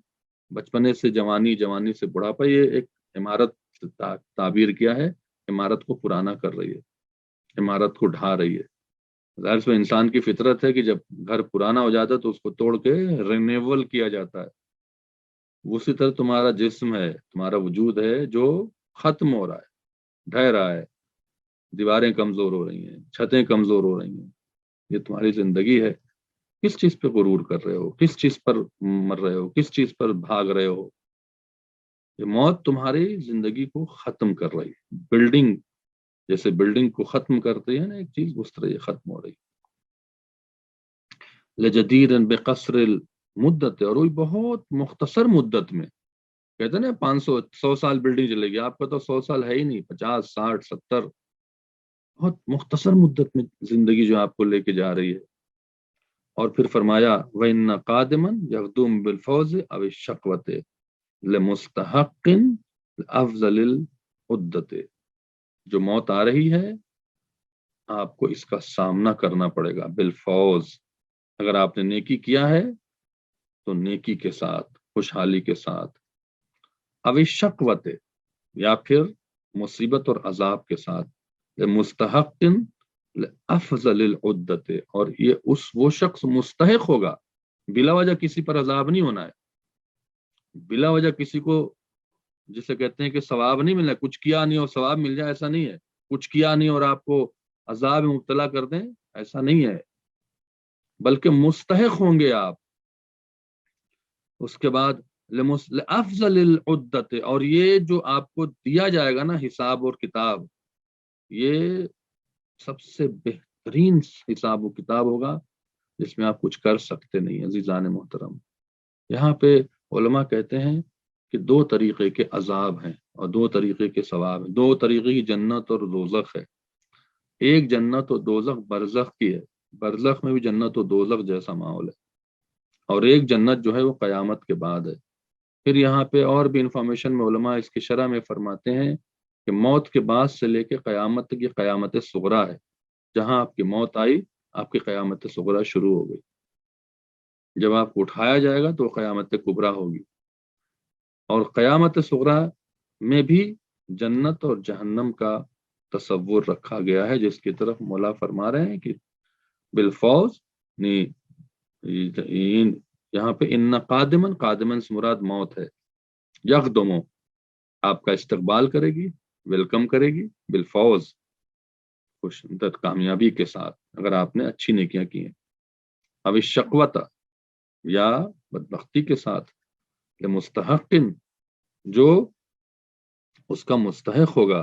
بچپنے سے جوانی، جوانی سے بڑھاپا، یہ ایک عمارت تعبیر کیا ہے. عمارت کو پرانا کر رہی ہے، عمارت کو ڈھا رہی ہے. ظاہر سے انسان کی فطرت ہے کہ جب گھر پرانا ہو جاتا ہے تو اس کو توڑ کے رینیول کیا جاتا ہے. اسی طرح تمہارا جسم ہے، تمہارا وجود ہے جو ختم ہو رہا ہے، ڈھہ رہا ہے. دیواریں کمزور ہو رہی ہیں، چھتیں کمزور ہو رہی ہیں. یہ تمہاری زندگی ہے. کس چیز پہ غرور کر رہے ہو؟ کس چیز پر مر رہے ہو؟ کس چیز پر بھاگ رہے ہو؟ یہ موت تمہاری زندگی کو ختم کر رہی ہے. بلڈنگ جیسے بلڈنگ کو ختم کرتے ہیں نا ایک چیز، اس طرح یہ ختم ہو رہی. لجدیرن بقصر المدت. اور وہی بہت مختصر مدت میں، کہتے ہیں نا 500-100 سال بلڈنگ چلے گی، آپ کا تو 100 سال ہے ہی نہیں، 50 60 70. بہت مختصر مدت میں زندگی جو آپ کو لے کے جا رہی ہے. اور پھر فرمایا وَإِنَّ قَادِمًا يَغْدُمْ بِالْفَوْزِ أَوِ الشَّقْوَةِ لِمُسْتَحَقٍ لِأَفْضَلِ الْعُدَّةِ. جو موت آ رہی ہے آپ کو اس کا سامنا کرنا پڑے گا بالفوز. اگر آپ نے نیکی کیا ہے تو نیکی کے ساتھ، خوشحالی کے ساتھ. اوی شقوت، یا پھر مصیبت اور عذاب کے ساتھ. مستحق افضل العدت. اور یہ وہ شخص مستحق ہوگا، بلا وجہ کسی پر عذاب نہیں ہونا ہے، بلا وجہ کسی کو جسے کہتے ہیں کہ ثواب نہیں ملنا، کچھ کیا نہیں اور ثواب مل جائے، ایسا نہیں ہے. کچھ کیا نہیں اور آپ کو عذاب میں مبتلا کر دیں، ایسا نہیں ہے، بلکہ مستحق ہوں گے آپ. اس کے بعد افضل العدت. اور یہ جو آپ کو دیا جائے گا نا حساب اور کتاب، یہ سب سے بہترین حساب و کتاب ہوگا جس میں آپ کچھ کر سکتے نہیں. عزیزان محترم، یہاں پہ علماء کہتے ہیں کہ 2 طریقے کے عذاب ہیں اور 2 طریقے کے ثواب ہیں. 2 طریقے کی جنت اور دوزخ ہے. ایک جنت و دوزخ برزخ کی ہے، برزخ میں بھی جنت و دوزخ جیسا ماحول ہے. اور ایک جنت جو ہے وہ قیامت کے بعد ہے. پھر یہاں پہ اور بھی انفارمیشن میں علماء اس کی شرح میں فرماتے ہیں کہ موت کے بعد سے لے کے قیامت تک یہ قیامت صغریٰ ہے. جہاں آپ کی موت آئی آپ کی قیامت صغریٰ شروع ہو گئی. جب آپ کو اٹھایا جائے گا تو قیامت کبریٰ ہوگی. اور قیامت صغریٰ میں بھی جنت اور جہنم کا تصور رکھا گیا ہے، جس کی طرف مولا فرما رہے ہیں کہ بالفوز یہاں پہ ان قادمن سے مراد موت ہے. یقدمو آپ کا استقبال کرے گی، ویلکم کرے گی، بالفوز خوش کامیابی کے ساتھ اگر آپ نے اچھی نیکیاں کی ہیں. اب اس شقوت یا بدبختی کے ساتھ مستحق جو اس کا مستحق ہوگا.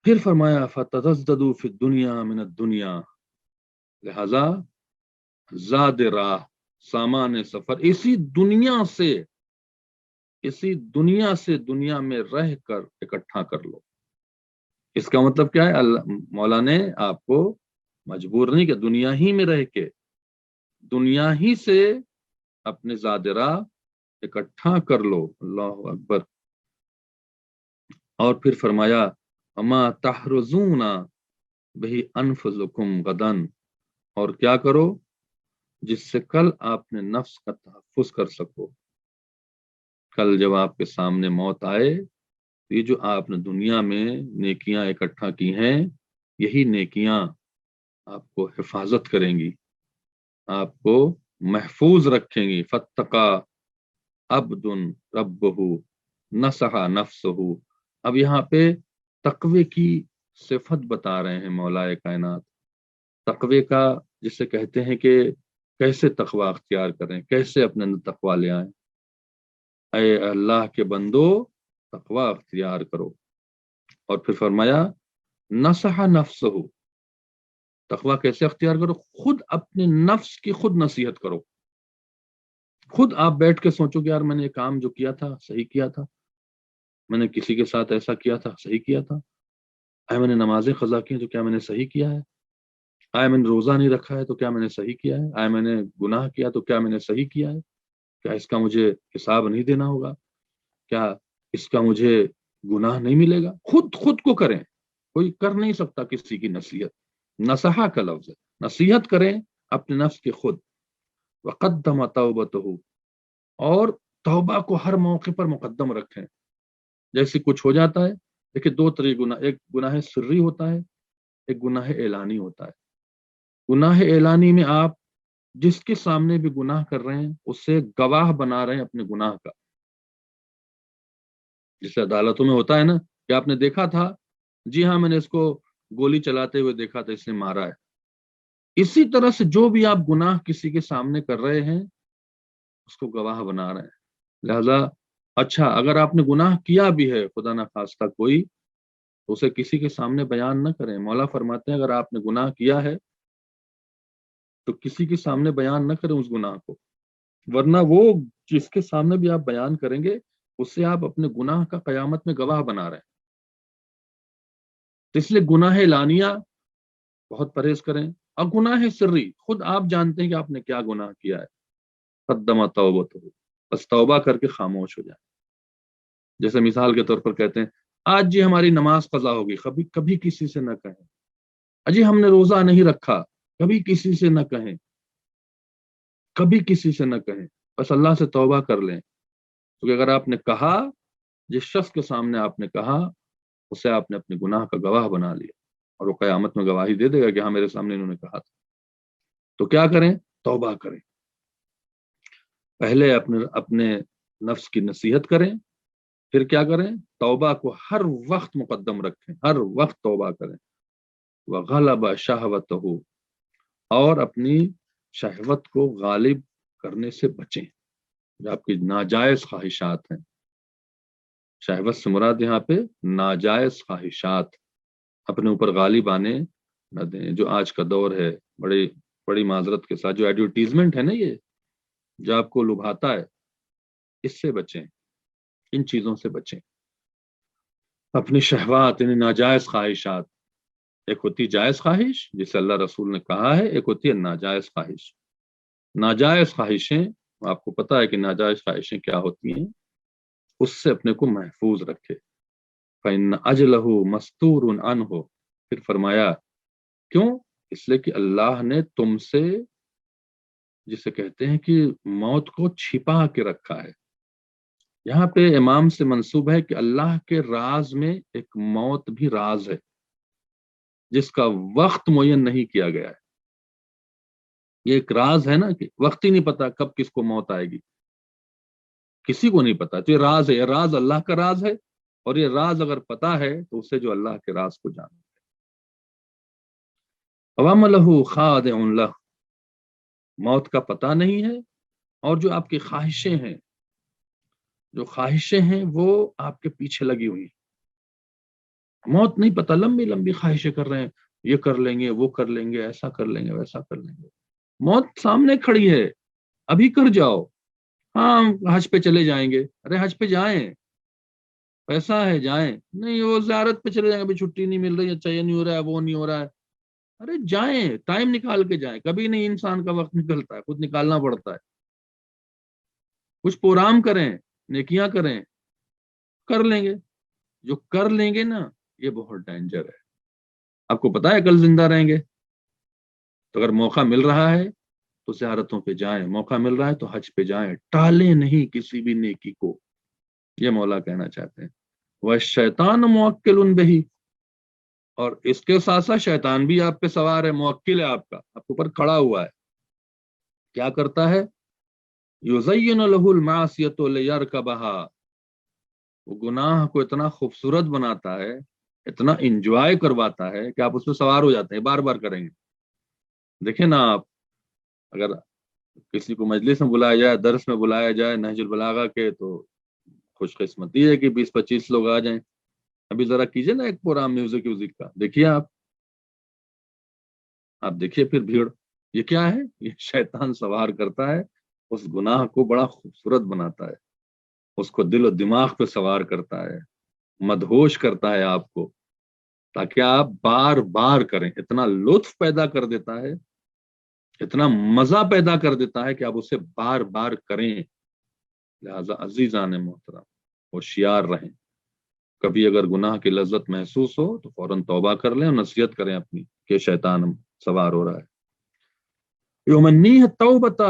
پھر فرمایا فتزددوا فی الدنیا من الدنیا، لہذا زاد راہ سامان سفر اسی دنیا سے دنیا میں رہ کر اکٹھا کر لو. اس کا مطلب کیا ہے؟ مولا نے آپ کو مجبور نہیں کہ دنیا ہی میں رہ کے دنیا ہی سے اپنے زاد راہ اکٹھا کر لو. اللہ اکبر. اور پھر فرمایا اما تحرزون بہی انفسکم غدن، اور کیا کرو جس سے کل آپ نے نفس کا تحفظ کر سکو. کل جب آپ کے سامنے موت آئے، یہ جو آپ نے دنیا میں نیکیاں اکٹھا کی ہیں، یہی نیکیاں آپ کو حفاظت کریں گی، آپ کو محفوظ رکھیں گی. فتقا عبد ربہ نصح نفسہ. اب یہاں پہ تقوی کی صفت بتا رہے ہیں مولا کائنات. تقوی کا جسے کہتے ہیں کہ کیسے تقوی اختیار کریں، کیسے اپنے اندر تقوی لے آئیں. اے اللہ کے بندو تقوی اختیار کرو. اور پھر فرمایا نصح نفسہ، تقوی کیسے اختیار کرو؟ خود اپنے نفس کی خود نصیحت کرو. خود آپ بیٹھ کے سوچو کہ یار میں نے یہ کام جو کیا تھا صحیح کیا تھا، میں نے کسی کے ساتھ ایسا کیا تھا صحیح کیا تھا، آئے میں نے نمازیں قضا کی ہیں تو کیا میں نے صحیح کیا ہے، آئے میں نے روزہ نہیں رکھا ہے تو کیا میں نے صحیح کیا ہے، آئے میں نے گناہ کیا تو کیا میں نے صحیح کیا ہے، کیا اس کا مجھے حساب نہیں دینا ہوگا، کیا اس کا مجھے گناہ نہیں ملے گا. خود کو کریں. کوئی کر نہیں سکتا کسی کی نصیحت. نصحہ کا لفظ ہے، نصیحت کریں اپنے نفس کی خود. وقدم توبتہ، اور توبہ کو ہر موقع پر مقدم رکھیں. جیسے کچھ ہو جاتا ہے، دیکھیں دو طریقے گناہ، ایک گناہ سری ہوتا ہے، ایک گناہ اعلانی ہوتا ہے. گناہ اعلانی میں آپ جس کے سامنے بھی گناہ کر رہے ہیں اسے گواہ بنا رہے ہیں اپنے گناہ کا. جسے عدالتوں میں ہوتا ہے نا کہ آپ نے دیکھا تھا، جی ہاں میں نے اس کو گولی چلاتے ہوئے دیکھا تھا، اس نے مارا ہے. اسی طرح سے جو بھی آپ گناہ کسی کے سامنے کر رہے ہیں اس کو گواہ بنا رہے ہیں. لہذا اچھا اگر آپ نے گناہ کیا بھی ہے خدا نخواستہ کوئی، تو اسے کسی کے سامنے بیان نہ کریں. مولا فرماتے ہیں اگر آپ نے گناہ کیا ہے تو کسی کے سامنے بیان نہ کریں اس گناہ کو، ورنہ وہ جس کے سامنے بھی آپ بیان کریں گے اس سے آپ اپنے گناہ کا قیامت میں گواہ بنا رہے ہیں. تو اس لیے گناہ اعلانیہ بہت پرہیز کریں. اور گناہ سری خود آپ جانتے ہیں کہ آپ نے کیا گناہ کیا ہے. قدم توبتہ، بس توبہ کر کے خاموش ہو جائے. جیسے مثال کے طور پر کہتے ہیں آج جی ہماری نماز قضا ہوگی، کبھی کسی سے نہ کہیں. اجی ہم نے روزہ نہیں رکھا، کبھی کسی سے نہ کہیں، کبھی کسی سے نہ کہیں. بس اللہ سے توبہ کر لیں. کیونکہ اگر آپ نے کہا، جس شخص کے سامنے آپ نے کہا اسے آپ نے اپنے گناہ کا گواہ بنا لیا، اور وہ قیامت میں گواہی دے دے گا کہ ہاں میرے سامنے انہوں نے کہا تھا. تو کیا کریں؟ توبہ کریں. پہلے اپنے نفس کی نصیحت کریں، پھر کیا کریں؟ توبہ کو ہر وقت مقدم رکھیں، ہر وقت توبہ کریں. وغلب شہوتہ، اور اپنی شہوت کو غالب کرنے سے بچیں. جو آپ کی ناجائز خواہشات ہیں، شہوت سے مراد یہاں پہ ناجائز خواہشات اپنے اوپر غالب آنے نہ دیں. جو آج کا دور ہے، بڑی معذرت کے ساتھ جو ایڈورٹیزمنٹ ہے نا، یہ جو آپ کو لبھاتا ہے، اس سے بچیں، ان چیزوں سے بچیں. اپنی شہوات یعنی ناجائز خواہشات، ایک ہوتی جائز خواہش جسے اللہ رسول نے کہا ہے، ایک ہوتی ہے ناجائز خواہش. ناجائز خواہشیں، آپ کو پتا ہے کہ ناجائز خواہشیں کیا ہوتی ہیں، اس سے اپنے کو محفوظ رکھے. فَإِنَّ أَجْلَهُ مَسْتُورٌ عَنْهُ، پھر فرمایا کیوں؟ اس لیے کہ اللہ نے تم سے، جسے کہتے ہیں کہ موت کو چھپا کے رکھا ہے. یہاں پہ امام سے منسوب ہے کہ اللہ کے راز میں ایک موت بھی راز ہے جس کا وقت معین نہیں کیا گیا ہے. یہ ایک راز ہے نا کہ وقت ہی نہیں پتا کب کس کو موت آئے گی، کسی کو نہیں پتا. تو یہ راز ہے، یہ راز اللہ کا راز ہے، اور یہ راز اگر پتا ہے تو اسے جو اللہ کے راز کو جانا. عوام لہو خادع لہ، موت کا پتہ نہیں ہے، اور جو آپ کی خواہشیں ہیں، جو خواہشیں ہیں وہ آپ کے پیچھے لگی ہوئی ہیں. موت نہیں پتہ، لمبی لمبی خواہشیں کر رہے ہیں، یہ کر لیں گے، وہ کر لیں گے، ایسا کر لیں گے، ویسا کر لیں گے. موت سامنے کھڑی ہے، ابھی کر جاؤ. ہاں حج پہ چلے جائیں گے، ارے حج پہ جائیں، پیسہ ہے جائیں. نہیں وہ زیارت پہ چلے جائیں گے، ابھی چھٹی نہیں مل رہی، اچھا یہ نہیں ہو رہا ہے، وہ نہیں ہو رہا ہے. ارے جائیں، ٹائم نکال کے جائیں. کبھی نہیں انسان کا وقت نکلتا ہے، خود نکالنا پڑتا ہے. کچھ پروگرام کریں، نیکیاں کریں، کر لیں گے. جو کر لیں گے نا، یہ بہت ڈینجر ہے. آپ کو پتا ہے کل زندہ رہیں گے، تو اگر موقع مل رہا ہے تو زیارتوں پہ جائیں، موقع مل رہا ہے تو حج پہ جائیں، ٹالیں نہیں کسی بھی نیکی کو. یہ مولا کہنا چاہتے ہیں. وَالشَّيْطَانُ مُوَكِّلٌ بِهِ، اور اس کے ساتھ ساتھ شیطان بھی آپ پہ سوار ہے، موکل ہے آپ کا، آپ کے اوپر کھڑا ہوا ہے. کیا کرتا ہے؟ يُزَيِّنُ لَهُ الْمَعْصِيَةَ لِيَرْكَبَهَا، وہ گناہ کو اتنا خوبصورت بناتا ہے، اتنا انجوائے کرواتا ہے کہ آپ اس پہ سوار ہو جاتے ہیں، بار بار کریں گے. دیکھیں نا آپ، اگر کسی کو مجلس میں بلایا جائے، درس میں بلایا جائے نہج البلاغہ کے، تو خوش قسمتی ہے کہ 20-25 لوگ آ جائیں. ابھی ذرا کیجئے نا ایک پروگرام میوزک کا، دیکھیے آپ دیکھیے پھر بھیڑ. یہ کیا ہے؟ یہ شیطان سوار کرتا ہے، اس گناہ کو بڑا خوبصورت بناتا ہے، اس کو دل و دماغ پہ سوار کرتا ہے، مدہوش کرتا ہے آپ کو، تاکہ آپ بار بار کریں. اتنا لطف پیدا کر دیتا ہے، اتنا مزہ پیدا کر دیتا ہے کہ آپ اسے بار بار کریں. لہذا عزیزان محترم، ہوشیار رہیں. کبھی اگر گناہ کی لذت محسوس ہو تو فوراً توبہ کر لیں اور نصیحت کریں اپنی کہ شیطان سوار ہو رہا ہے. یمنیہ التوبۃ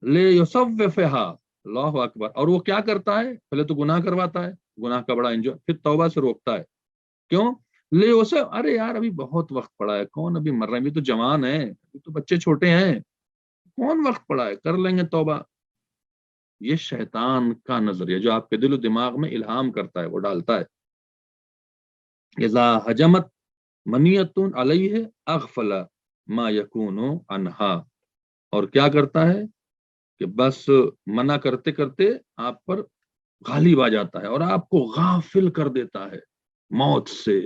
لیصوفھا، اللہ اکبر. اور وہ کیا کرتا ہے؟ پہلے تو گناہ کرواتا ہے، گناہ کا بڑا انجوائے، پھر توبہ سے روکتا ہے. کیوں؟ لے اسے، ارے یار ابھی بہت وقت پڑا ہے، کون ابھی مر رہے ہیں، ابھی تو جوان ہیں، ابھی تو بچے چھوٹے ہیں، کون وقت پڑا ہے، کر لیں گے توبہ. یہ شیطان کا نظریہ جو آپ کے دل و دماغ میں الہام کرتا ہے، وہ ڈالتا ہے. اذا حجمت منیۃ علیہ اغفل ما یکون عنہا، اور کیا کرتا ہے کہ بس منع کرتے کرتے آپ پر غالب آ جاتا ہے اور آپ کو غافل کر دیتا ہے موت سے.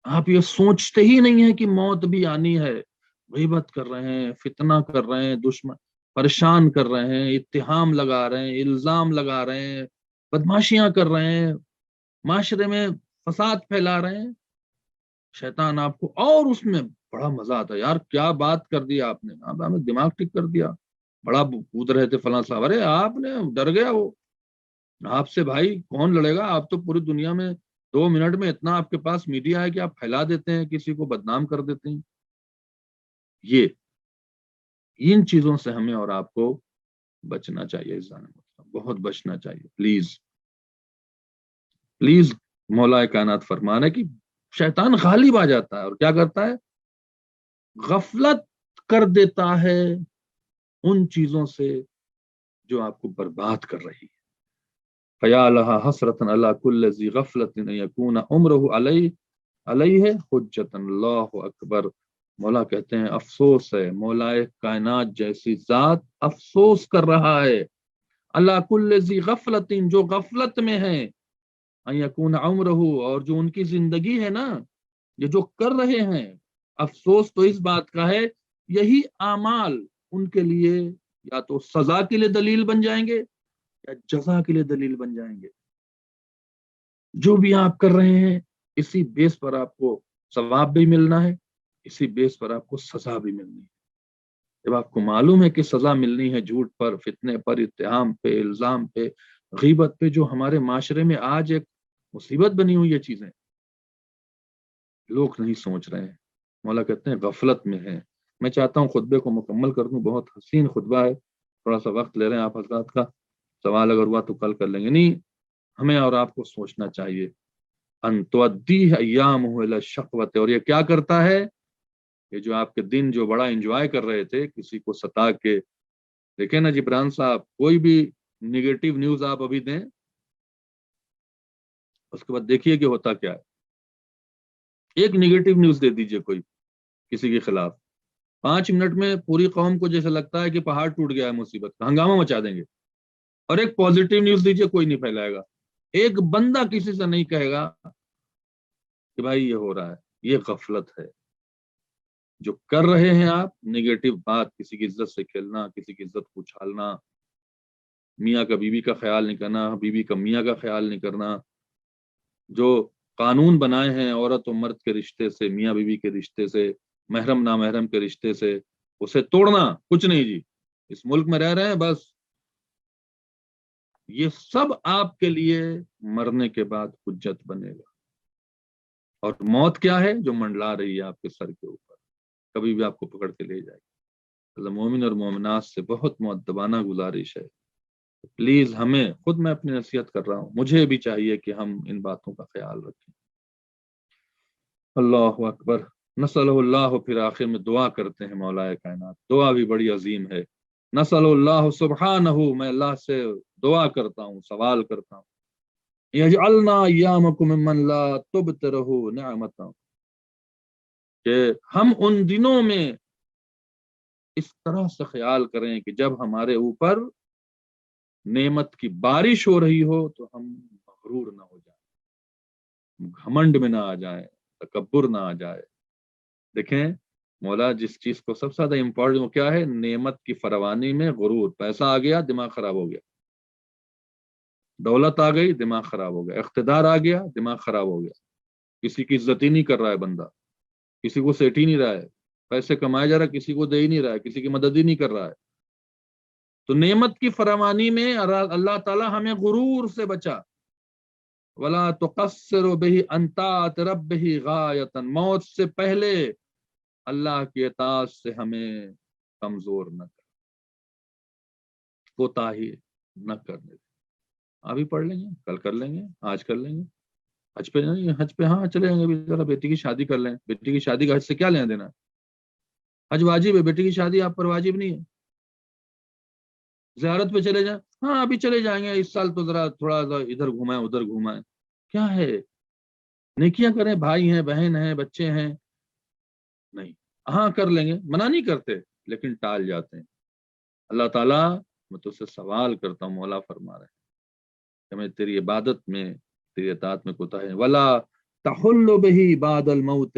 آپ یہ سوچتے ہی نہیں ہیں کہ موت بھی آنی ہے. غیبت کر رہے ہیں، فتنہ کر رہے ہیں، دشمن پریشان کر رہے ہیں، اتہام لگا رہے ہیں، الزام لگا رہے ہیں، بدماشیاں کر رہے ہیں، معاشرے میں فساد پھیلا رہے ہیں. شیطان آپ کو، اور اس میں بڑا مزہ آتا ہے، یار کیا بات کر دی آپ نے، آپ نے دماغ ٹھیک کر دیا، بڑا کود رہے تھے فلاں صاحب، ارے آپ نے ڈر گیا، وہ آپ سے بھائی کون لڑے گا، آپ تو پوری دنیا میں 2 منٹ میں اتنا آپ کے پاس میڈیا ہے کہ آپ پھیلا دیتے ہیں، کسی کو بدنام کر دیتے ہیں. یہ ان چیزوں سے ہمیں اور آپ کو بچنا چاہیے، بہت بچنا چاہیے. پلیز پلیز، مولا کائنات فرمانا کہ شیطان غالب آ جاتا ہے اور کیا کرتا ہے؟ غفلت کر دیتا ہے ان چیزوں سے جو آپ کو برباد کر رہی ہے. فَيَا لَهَا حَسْرَةً عَلَى كُلِّ ذِي غَفْلَةٍ أَن يَكُونَ عُمْرُهُ عَلَيْهِ حُجَّةً. اللہ اکبر. مولا کہتے ہیں افسوس ہے، مولا کائنات جیسی ذات افسوس کر رہا ہے، عَلَى كُلِّ ذِي غَفْلَةٍ، جو غفلت میں ہے، أَن يَكُونَ عُمْرُهُ، اور جو ان کی زندگی ہے نا، یہ جو کر رہے ہیں، افسوس تو اس بات کا ہے یہی اعمال ان کے لیے یا تو سزا کے لیے دلیل بن جائیں گے یا جزا کے لیے دلیل بن جائیں گے. جو بھی آپ کر رہے ہیں اسی بیس پر آپ کو ثواب بھی ملنا ہے، اسی بیس پر آپ کو سزا بھی ملنی ہے. جب آپ کو معلوم ہے کہ سزا ملنی ہے جھوٹ پر، فتنے پر، اتہام پہ، الزام پہ، غیبت پہ، جو ہمارے معاشرے میں آج ایک مصیبت بنی ہوئی یہ چیزیں، لوگ نہیں سوچ رہے ہیں. مولا کہتے ہیں غفلت میں ہیں۔ میں چاہتا ہوں خطبے کو مکمل کر دوں، بہت حسین خطبہ ہے، تھوڑا سا وقت لے رہے ہیں آپ حضرات کا، سوال اگر ہوا تو کل کر لیں گے۔ نہیں، ہمیں اور آپ کو سوچنا چاہیے، ان تؤدیہ ایامہ الی الشقوۃ، اور یہ کیا کرتا ہے، یہ جو آپ کے دن جو بڑا انجوائے کر رہے تھے کسی کو ستا کے، دیکھیں نا جبران صاحب، کوئی بھی نگیٹو نیوز آپ ابھی دیں، اس کے بعد دیکھیے کہ ہوتا کیا ہے۔ ایک نگیٹو نیوز دے دیجئے کوئی کسی کے خلاف، 5 منٹ میں پوری قوم کو جیسے لگتا ہے کہ پہاڑ ٹوٹ گیا ہے، مصیبت کا ہنگامہ مچا دیں گے۔ اور ایک پازیٹیو نیوز دیجئے، کوئی نہیں پھیلائے گا، ایک بندہ کسی سے نہیں کہے گا کہ بھائی یہ ہو رہا ہے۔ یہ غفلت ہے جو کر رہے ہیں آپ، نگیٹو بات، کسی کی عزت سے کھیلنا، کسی کی عزت کو اچھالنا، میاں کا بیوی کا خیال نہیں کرنا، بیوی کا میاں کا خیال نہیں کرنا، جو قانون بنائے ہیں عورت و مرد کے رشتے سے، میاں بیوی کے رشتے سے، محرم نامحرم کے رشتے سے، اسے توڑنا، کچھ نہیں جی، اس ملک میں رہ رہے ہیں بس، یہ سب آپ کے لیے مرنے کے بعد حجت بنے گا۔ اور موت کیا ہے؟ جو منڈلا رہی ہے آپ کے سر کے اوپر، کبھی بھی آپ کو پکڑ کے لے جائے گی۔ اللہ مومن اور مومنات سے بہت مؤدبانہ گزارش ہے، پلیز ہمیں، خود میں اپنی نصیحت کر رہا ہوں، مجھے بھی چاہیے کہ ہم ان باتوں کا خیال رکھیں۔ اللہ اکبر، نسأل اللہ، پھر آخر میں دعا کرتے ہیں مولا کائنات، دعا بھی بڑی عظیم ہے۔ نسأل اللہ سبحانہ، میں اللہ سے دعا کرتا ہوں، سوال کرتا ہوں، یجعلنا ایامکم ممن لا تبترہ نعمتا، کہ ہم ان دنوں میں اس طرح سے خیال کریں کہ جب ہمارے اوپر نعمت کی بارش ہو رہی ہو تو ہم مغرور نہ ہو جائیں، گھمنڈ میں نہ آ جائیں، تکبر نہ آ جائے۔ دیکھیں مولا جس چیز کو سب سے زیادہ امپورٹنٹ وہ کیا ہے، نعمت کی فراوانی میں غرور، پیسہ آ گیا دماغ خراب ہو گیا، دولت آ گئی دماغ خراب ہو گیا، اقتدار آ گیا دماغ خراب ہو گیا، کسی کی عزت ہی نہیں کر رہا ہے بندہ، کسی کو سیٹ ہی نہیں رہا ہے، پیسے کمائے جا رہا ہے، کسی کو دے ہی نہیں رہا ہے، کسی کی مدد ہی نہیں کر رہا ہے۔ تو نعمت کی فراوانی میں اللہ تعالی ہمیں غرور سے بچا، ولا تقصر به ان طاعت ربه غایۃ، موت سے پہلے اللہ کی اطاعت سے ہمیں کمزور نہ کر، کوتاہی نہ کرنے دے۔ ابھی پڑھ لیں گے، کل کر لیں گے، آج کر لیں گے، حج پہ نہیں، حج پہ ہاں چلے جائیں گے، ذرا بیٹی کی شادی کر لیں، بیٹی کی شادی کا حج سے کیا لینا دینا ہے؟ حج واجب ہے، بیٹی کی شادی آپ پر واجب نہیں ہے۔ زیارت پہ چلے جائیں، ہاں ابھی چلے جائیں گے، اس سال تو ذرا تھوڑا سا ادھر گھمائیں ادھر گھمائیں، کیا ہے، نیکیاں کریں، بھائی ہیں بہن ہیں بچے ہیں، نہیں، ہاں کر لیں گے، منع نہیں کرتے لیکن ٹال جاتے ہیں۔ اللہ تعالیٰ، میں تجھ سے سوال کرتا ہوں، مولا فرما رہے ہیں کہ میں تیری عبادت میں، تیری اطاعت میں کوتاہی، ولا تحل به بعد الموت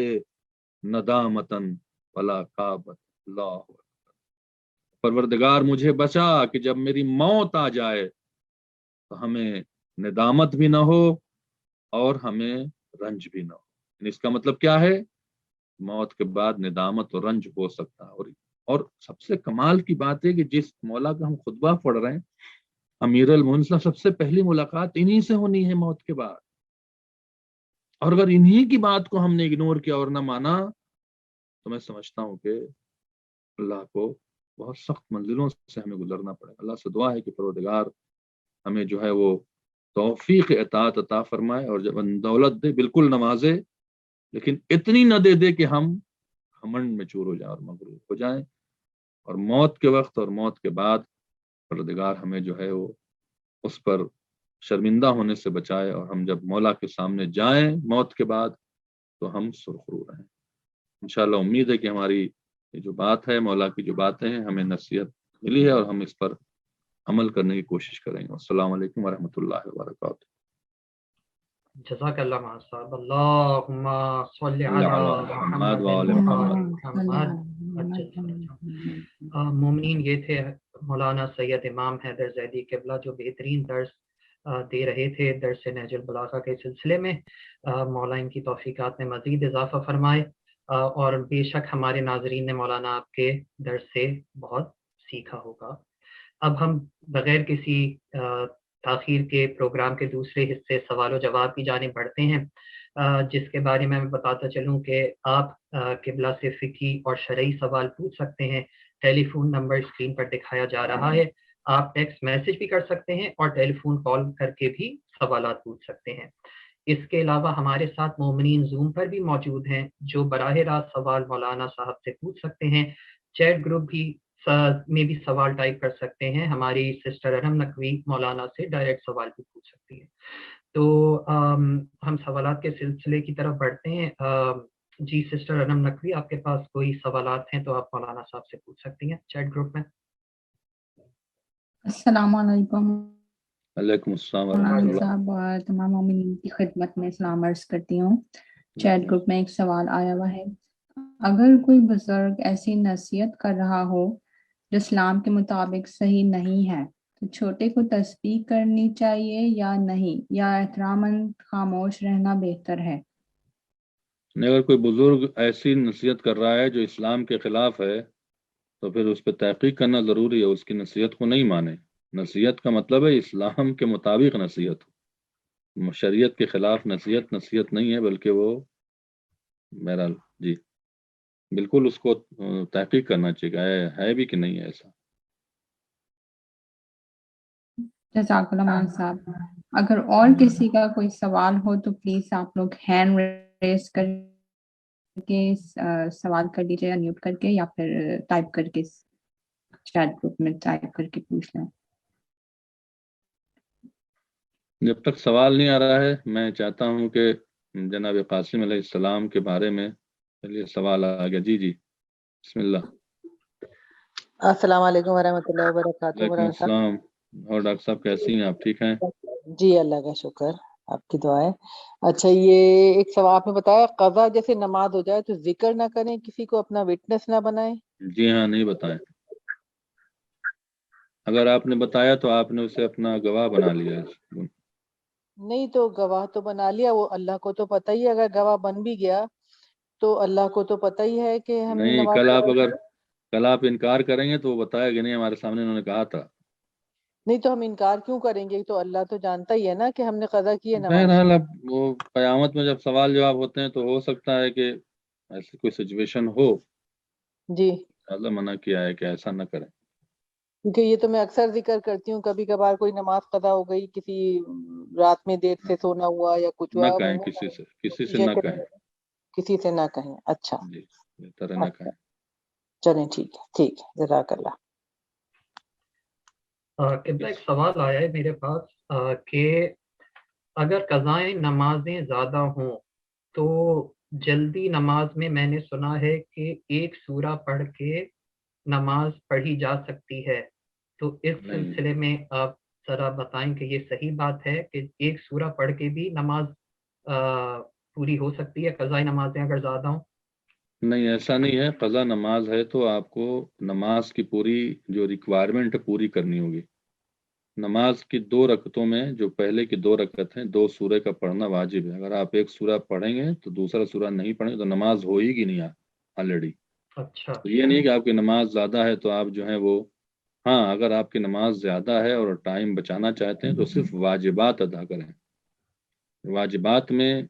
ندامتن ولا کابت، اللہ، پروردگار مجھے بچا کہ جب میری موت آ جائے تو ہمیں ندامت بھی نہ ہو اور ہمیں رنج بھی نہ ہو۔ اس کا مطلب کیا ہے؟ موت کے بعد ندامت اور رنج ہو سکتا ہے۔ اور سب سے کمال کی بات ہے کہ جس مولا کا ہم خطبہ پڑھ رہے ہیں، امیر المومنین، سب سے پہلی ملاقات انہی سے ہونی ہے موت کے بعد، اور اگر انہی کی بات کو ہم نے اگنور کیا اور نہ مانا تو میں سمجھتا ہوں کہ اللہ کو بہت سخت منزلوں سے ہمیں گزرنا پڑے۔ اللہ سے دعا ہے کہ پروردگار ہمیں جو ہے وہ توفیق اطاعت عطا فرمائے، اور جب دولت دے بالکل نوازے، لیکن اتنی نہ دے دے کہ ہم گھمنڈ میں چور ہو جائیں اور مغرور ہو جائیں، اور موت کے وقت اور موت کے بعد پروردگار ہمیں جو ہے وہ اس پر شرمندہ ہونے سے بچائے، اور ہم جب مولا کے سامنے جائیں موت کے بعد تو ہم سرخرو رہیں۔ انشاءاللہ امید ہے کہ ہماری یہ جو بات ہے، مولا کی جو باتیں ہیں، ہمیں نصیحت ملی ہے اور ہم اس پر عمل کرنے کی کوشش کریں گے۔ السلام علیکم ورحمۃ اللہ وبرکاتہ۔ جزاک اللہ مہاج صاحب، اللہم صلی علی محمد محمد وآل محمد۔ مومنین، یہ تھے مولانا سید امام حیدر زیدی قبلہ، جو بہترین درس دے رہے تھے درس نہج البلاغہ کے سلسلے میں۔ مولا ان کی توفیقات میں مزید اضافہ فرمائے، اور بے شک ہمارے ناظرین نے مولانا آپ کے درس سے بہت سیکھا ہوگا۔ اب ہم بغیر کسی تاخیر کے پروگرام کے دوسرے حصے سوال و جواب کی جانب بڑھتے ہیں۔ جس کے بارے میں بتاتا چلوں کہ آپ قبلہ سے فقہی اور شرعی سوال پوچھ سکتے ہیں. ٹیلی فون نمبر اسکرین پر دکھایا جا رہا ہے. آپ ٹیکسٹ میسج بھی کر سکتے ہیں اور ٹیلی فون کال کر کے بھی سوالات پوچھ سکتے ہیں. اس کے علاوہ ہمارے ساتھ مومنین زوم پر بھی موجود ہیں جو براہ راست سوال مولانا صاحب سے پوچھ سکتے ہیں. چیٹ گروپ بھی میں بھی سوال ٹائپ کر سکتے ہیں. ہماری سسٹر ارم نقوی مولانا سے ڈائریکٹ سوال بھی پوچھ سکتی ہیں. تو ہم سوالات کے سلسلے کی طرف بڑھتے ہیں. جی سسٹر ارم نقوی، آپ کے پاس کوئی سوالات ہیں تو آپ مولانا صاحب سے پوچھ سکتی ہیں چیٹ گروپ میں. السلام علیکم وعلیکم السلام ورحمۃ مولانا اللہ. صاحب اور تمام مومنین کی خدمت میں سلام عرض کرتی ہوں. چیٹ گروپ میں ایک سوال آیا ہوا ہے. اگر کوئی بزرگ ایسی نصیحت کر رہا ہو جو اسلام کے مطابق صحیح نہیں ہے تو چھوٹے کو تسبیح کرنی چاہیے یا نہیں، یا احتراماً خاموش رہنا بہتر ہے؟ اگر کوئی بزرگ ایسی نصیحت کر رہا ہے جو اسلام کے خلاف ہے تو پھر اس پہ تحقیق کرنا ضروری ہے. اس کی نصیحت کو نہیں مانے. نصیحت کا مطلب ہے اسلام کے مطابق نصیحت ہو. شریعت کے خلاف نصیحت نہیں ہے، بلکہ وہ بہرحال جی بالکل اس کو تحقیق کرنا چاہیے ہے بھی کہ نہیں ہے ایسا. جزاک اللہ مولانا صاحب. اگر اور کسی کا کوئی سوال ہو تو پلیز آپ لوگ ہینڈ ریز کر کے سوال کر لیجیے، انمیوٹ کر کے، یا پھر ٹائپ کر کے چیٹ گروپ میں ٹائپ کر کے پوچھ لیں. جب تک سوال نہیں آ رہا ہے میں چاہتا ہوں کہ جناب قاسم علیہ السلام کے بارے میں چلیے سوال آ گیا. جی جی بسم اللہ. السلام علیکم ورحمۃ اللہ وبرکاتہ. وعلیکم السلام. اور ڈاکٹر صاحب کیسی ہیں آپ؟ ٹھیک ہیں؟ جی اللہ کا شکر، آپ کی دعائیں. اچھا یہ ایک سوال آپ نے بتایا، قضا جیسے نماز ہو جائے تو ذکر نہ کریں، کسی کو اپنا وٹنس نہ بنائیں. جی ہاں نہیں بتائیں. اگر آپ نے بتایا تو آپ نے اسے اپنا گواہ بنا لیا. نہیں تو گواہ تو بنا لیا، وہ اللہ کو تو پتہ ہی ہے. اگر گواہ بن بھی گیا تو اللہ کو تو پتہ ہی ہے کہ ہم نے نہیں، نماز کل آپ انکار کریں گے تو وہ بتایا کہ نہیں ہمارے سامنے انہوں نے کہا تھا. نہیں تو ہم انکار کیوں کریں گے؟ تو اللہ تو جانتا ہی ہے نا کہ ہم نے قضا کی ہے نماز. بہرحال اب وہ قیامت میں جب سوال جواب ہوتے ہیں تو ہو سکتا ہے کہ ایسی کوئی سچویشن ہو. جی اللہ منع کیا ہے کہ ایسا نہ کریں. کیونکہ یہ تو میں اکثر ذکر کرتی ہوں، کبھی کبھار کوئی نماز قضا ہو گئی، کسی رات میں دیر سے سونا ہوا یا کچھ نہ ہوا، کہیں کسی سے نہ کہیں. کسی سے نہ کہیں. اچھا جی بہتر ہے نہ اچھا کہیں. چلیں ٹھیک ہے جزاک اللہ. قبلہ ایک سوال آیا ہے میرے پاس کہ اگر قضائیں نمازیں زیادہ ہوں تو جلدی نماز میں نے سنا ہے کہ ایک سورہ پڑھ کے نماز پڑھی جا سکتی ہے. تو اس سلسلے میں آپ ذرا بتائیں کہ یہ صحیح بات ہے کہ ایک سورہ پڑھ کے بھی نماز پوری ہو سکتی ہے قضائی نمازیں اگر زیادہ ہوں؟ نہیں ایسا نہیں ہے. قضا نماز ہے تو آپ کو نماز کی پوری جو ریکوائرمنٹ پوری کرنی ہوگی. نماز کی 2 رکعتوں میں جو پہلے کی 2 رکعت ہیں 2 سورہ کا پڑھنا واجب ہے. اگر آپ ایک سورہ پڑھیں گے تو دوسرا سورہ نہیں پڑھیں گے تو نماز ہو ہی گی نہیں آلریڈی. اچھا تو یہ نہیں کہ آپ کی نماز زیادہ ہے تو آپ جو ہے وہ ہاں اگر آپ کی نماز زیادہ ہے اور ٹائم بچانا چاہتے ہیں تو صرف واجبات ادا کریں. واجبات میں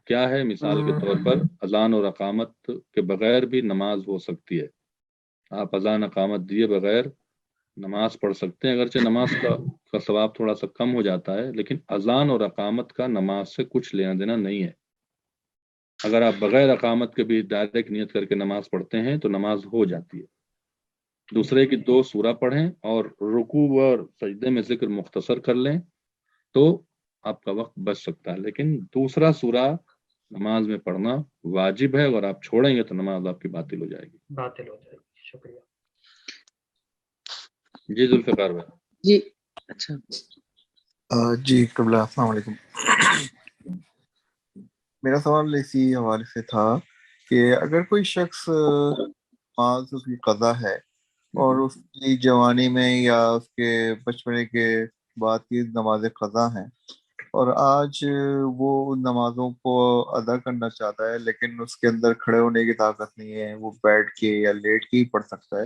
کیا ہے؟ مثال کے طور پر اذان اور اقامت کے بغیر بھی نماز ہو سکتی ہے. آپ اذان اقامت دیے بغیر نماز پڑھ سکتے ہیں. اگرچہ نماز کا ثواب تھوڑا سا کم ہو جاتا ہے، لیکن اذان اور اقامت کا نماز سے کچھ لینا دینا نہیں ہے. اگر آپ بغیر اقامت کے بھی ڈائریکٹ نیت کر کے نماز پڑھتے ہیں تو نماز ہو جاتی ہے. دوسرے کی 2 سورہ پڑھیں اور رکوع اور سجدے میں ذکر مختصر کر لیں تو آپ کا وقت بچ سکتا ہے. لیکن دوسرا سورہ نماز میں پڑھنا واجب ہے. اگر آپ چھوڑیں گے تو نماز آپ کی باطل ہو جائے گی. شکریہ. جی ذوالفقار بھائی. جی اچھا جی قبلہ السلام علیکم. میرا سوال اسی حوالے سے تھا کہ اگر کوئی شخص نماز کی قضا ہے اور اس کی جوانی میں یا اس کے بچپنے کے بعد کی نماز قضا ہیں اور آج وہ ان نمازوں کو ادا کرنا چاہتا ہے لیکن اس کے اندر کھڑے ہونے کی طاقت نہیں ہے، وہ بیٹھ کے یا لیٹ کے ہی پڑھ سکتا ہے،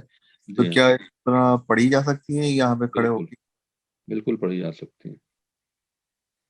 تو کیا اس طرح پڑھی جا سکتی ہیں یہاں پہ کھڑے ہو کے؟ بالکل پڑھی جا سکتی ہیں.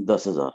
10,000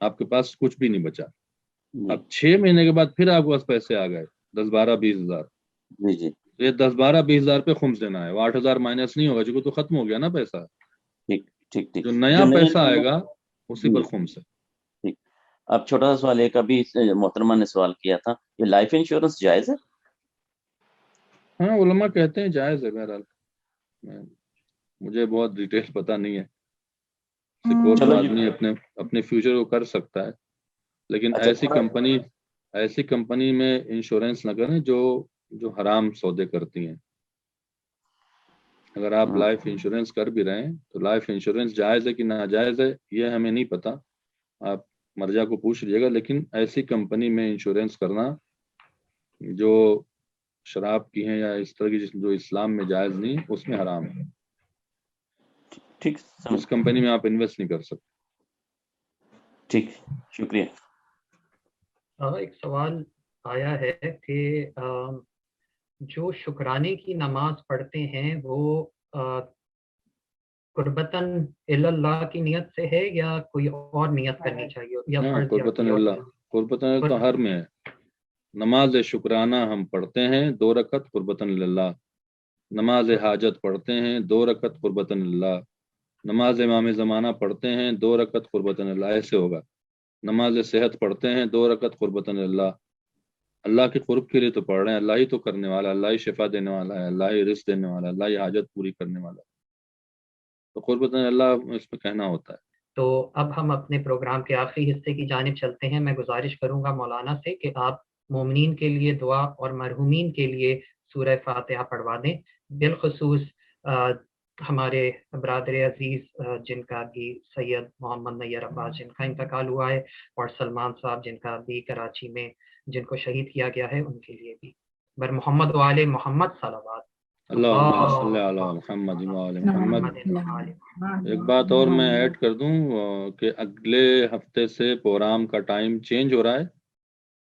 آپ کے پاس کچھ بھی نہیں بچا. جی اب 6 مہینے کے بعد پھر آپ کے پاس پیسے آ گئے 10-12-20 ہزار. جی جی یہ 10-12-20 ہزار پہ خمس دینا ہے. وہ 8 ہزار مائنس نہیں ہوگا چونکہ تو ختم ہو گیا نا پیسہ. ٹھیک ٹھیک ٹھیک. جو نیا پیسہ آئے گا اسی پر جی خمس ہے. ٹھیک. اب چھوٹا سا سوال، ایک ابھی محترمہ نے سوال کیا تھا، یہ لائف انشورنس جائز ہے؟ ہاں علماء کہتے ہیں جائز ہے. بہرحال مجھے بہت ڈیٹیل پتہ نہیں ہے. سکور تو چلو جی. آدمی اپنے فیوچر کو کر سکتا ہے، لیکن اچھا ایسی کمپنی میں انشورنس نہ کریں جو حرام سودے کرتی ہیں. اگر آپ لائف انشورنس کر بھی رہے ہیں تو لائف انشورنس جائز ہے کہ ناجائز ہے یہ ہمیں نہیں پتا. آپ مرجع کو پوچھ لیجیے گا. لیکن ایسی کمپنی میں انشورنس کرنا جو شراب کی ہیں یا اس طرح کی جو اسلام میں جائز نہیں، اس میں حرام ہے. ٹھیک اس کمپنی میں آپ انویسٹ نہیں کر سکتے. ٹھیک، شکریہ. ایک سوال آیا ہے کہ جو شکرانے کی نماز پڑھتے ہیں وہ قربتاً اللہ کی نیت سے ہے یا کوئی اور نیت کرنی چاہیے یا ہاں فرض یا قربتاً کوئی اور اللہ، قربتاً تو ہر میں ہے. نماز شکرانہ ہم پڑھتے ہیں 2 رکعت قربتاً اللہ. نماز حاجت پڑھتے ہیں 2 رکعت قربتاً اللہ. نماز امام زمانہ پڑھتے ہیں 2 رکعت قربتاً اللہ. ایسے ہوگا. نماز صحت پڑھتے ہیں 2 رکعت قربتاً اللہ. اللہ کے قرب کے لیے تو پڑھ رہے ہیں. اللہ ہی تو کرنے والا، اللہ ہی شفا دینے والا ہے، اللہ ہی رزق دینے والا ہے، اللہ ہی حاجت پوری کرنے والا ہے. تو قربتاً اللہ اس میں کہنا ہوتا ہے. تو اب ہم اپنے پروگرام کے آخری حصے کی جانب چلتے ہیں. میں گزارش کروں گا مولانا سے کہ آپ مومنین کے لیے دعا اور مرحومین کے لیے سورہ فاتحہ پڑھوا دیں. بالخصوص ہمارے برادر عزیز جن کا بھی سید محمد نیر عباس جن کا انتقال ہوا ہے، اور سلمان صاحب جن کا بھی کراچی میں جن کو شہید کیا گیا ہے، ان کے لیے بھی. بر محمد وآل محمد صلوات. اللہم صلی علی محمد وآل محمد. ایک بات اور میں ایڈ کر دوں کہ اگلے ہفتے سے پروگرام کا ٹائم چینج ہو رہا ہے.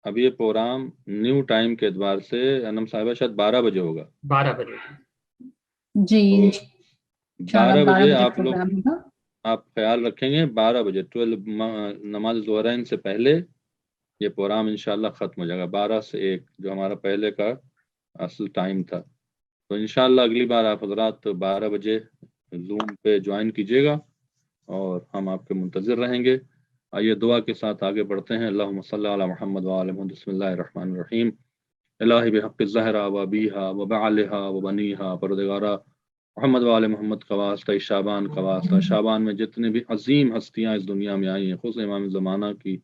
اب یہ پروگرام نیو ٹائم کے اعتبار سے انم صاحبہ شاید 12 بجے ہوگا. 12 بجے جی 12 بجے آپ لوگ پروگرام ہوگا. آپ خیال رکھیں گے 12 بجے 12 نماز ظہرین سے پہلے یہ پروگرام انشاءاللہ ختم ہو جائے گا. 12 سے 1 جو ہمارا پہلے کا اصل ٹائم تھا. تو انشاءاللہ اگلی بار آپ حضرات 12 بجے زوم پہ جوائن کیجیے گا اور ہم آپ کے منتظر رہیں گے. آئیے دعا کے ساتھ آگے بڑھتے ہیں. اللہم صلی علی محمد وآل محمد. بسم اللہ الرحمن الرحیم. الہی بحق الزہرا و بیہا و بعلہا و بنیہا. پروردگارا محمد وآل محمد کا واسطہ، شعبان کا واسطہ، شعبان میں جتنے بھی عظیم ہستیاں اس دنیا میں آئی ہیں خصوص امام زمانہ کی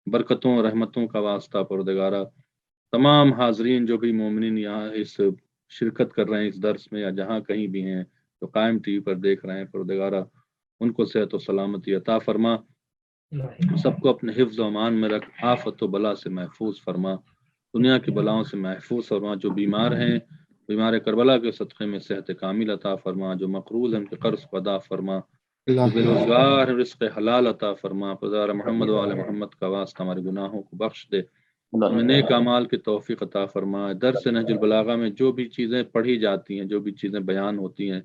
برکتوں اور رحمتوں کا واسطہ پروردگارا، تمام حاضرین جو بھی مومنین یہاں اس شرکت کر رہے ہیں اس درس میں یا جہاں کہیں بھی ہیں جو قائم ٹی وی پر دیکھ رہے ہیں، پروردگارا ان کو صحت و سلامتی عطا فرما. سب کو اپنے حفظ و امان میں رکھ، آفت و بلا سے محفوظ فرما، دنیا کی بلاؤں سے محفوظ فرما. جو بیمار ہیں بیمار کربلا کے صدقے میں صحت کامل عطا فرما. جو مقروض ہیں ان کے قرض کو ادا فرما. جو بے روزگار رزق حلال عطا فرما. پروردگار محمد وآل محمد کا واسطہ ہمارے گناہوں کو بخش دے، ہمیں نیک اعمال کی توفیق عطا فرما. درس نہج البلاغہ میں جو بھی چیزیں پڑھی جاتی ہیں، جو بھی چیزیں بیان ہوتی ہیں،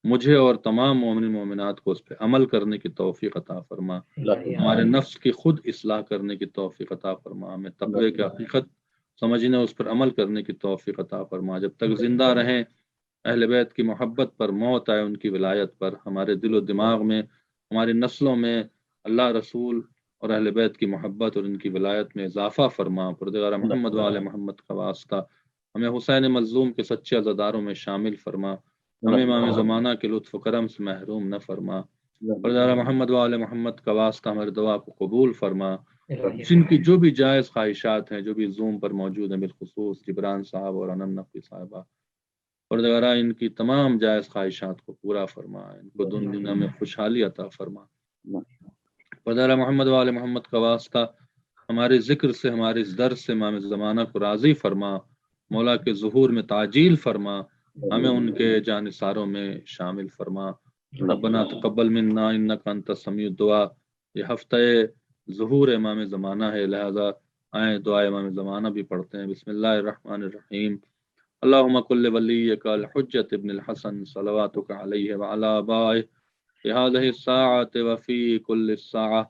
مجھے اور تمام مومن مومنات کو اس پہ عمل کرنے کی توفیق عطا فرما. ہمارے نفس کی خود اصلاح کرنے کی توفیق عطا فرما. ہمیں تقوی کی حقیقت سمجھنے اس پر عمل کرنے کی توفیق عطا فرما. جب تک زندہ رہیں اہل بیت کی محبت پر، موت آئے ان کی ولایت پر، ہمارے دل و دماغ میں ہماری نسلوں میں اللہ رسول اور اہل بیت کی محبت اور ان کی ولایت میں اضافہ فرما. پروردگار محمد وآل محمد کا واسطہ ہمیں حسین مظلوم کے سچے عزاداروں میں شامل فرما. ہمیں امام زمانہ کے لطف و کرم سے محروم نہ فرما. پروردگار محمد وآل محمد کا واسطہ ہماری دعا کو قبول فرما. جن کی جو بھی جائز خواہشات ہیں جو بھی زوم پر موجود ہیں، بالخصوص جبران صاحب اور انن نقوی صاحبہ، پروردگارا ان کی تمام جائز خواہشات کو پورا فرما. ان کو دنیا میں خوشحالی عطا فرما. پروردگار محمد وآل محمد کا واسطہ ہمارے ذکر سے، ہمارے اس درس سے امام زمانہ کو راضی فرما. مولا کے ظہور میں تعجیل فرما. ہمیں ان کے جانثاروں میں شامل فرما. ربنا تقبل منا انک انت السمیع الدعا. یہ ہفتہ ظہور امام زمانہ ہے، لہذا آئیں دعا امام زمانہ بھی پڑھتے ہیں. بسم اللہ الرحمن الرحیم. اللہم کل ولیک الحجۃ ابن الحسن صلواتک علیہ وعلی آبائہ فی ہذہ الساعۃ وفی کل الساعۃ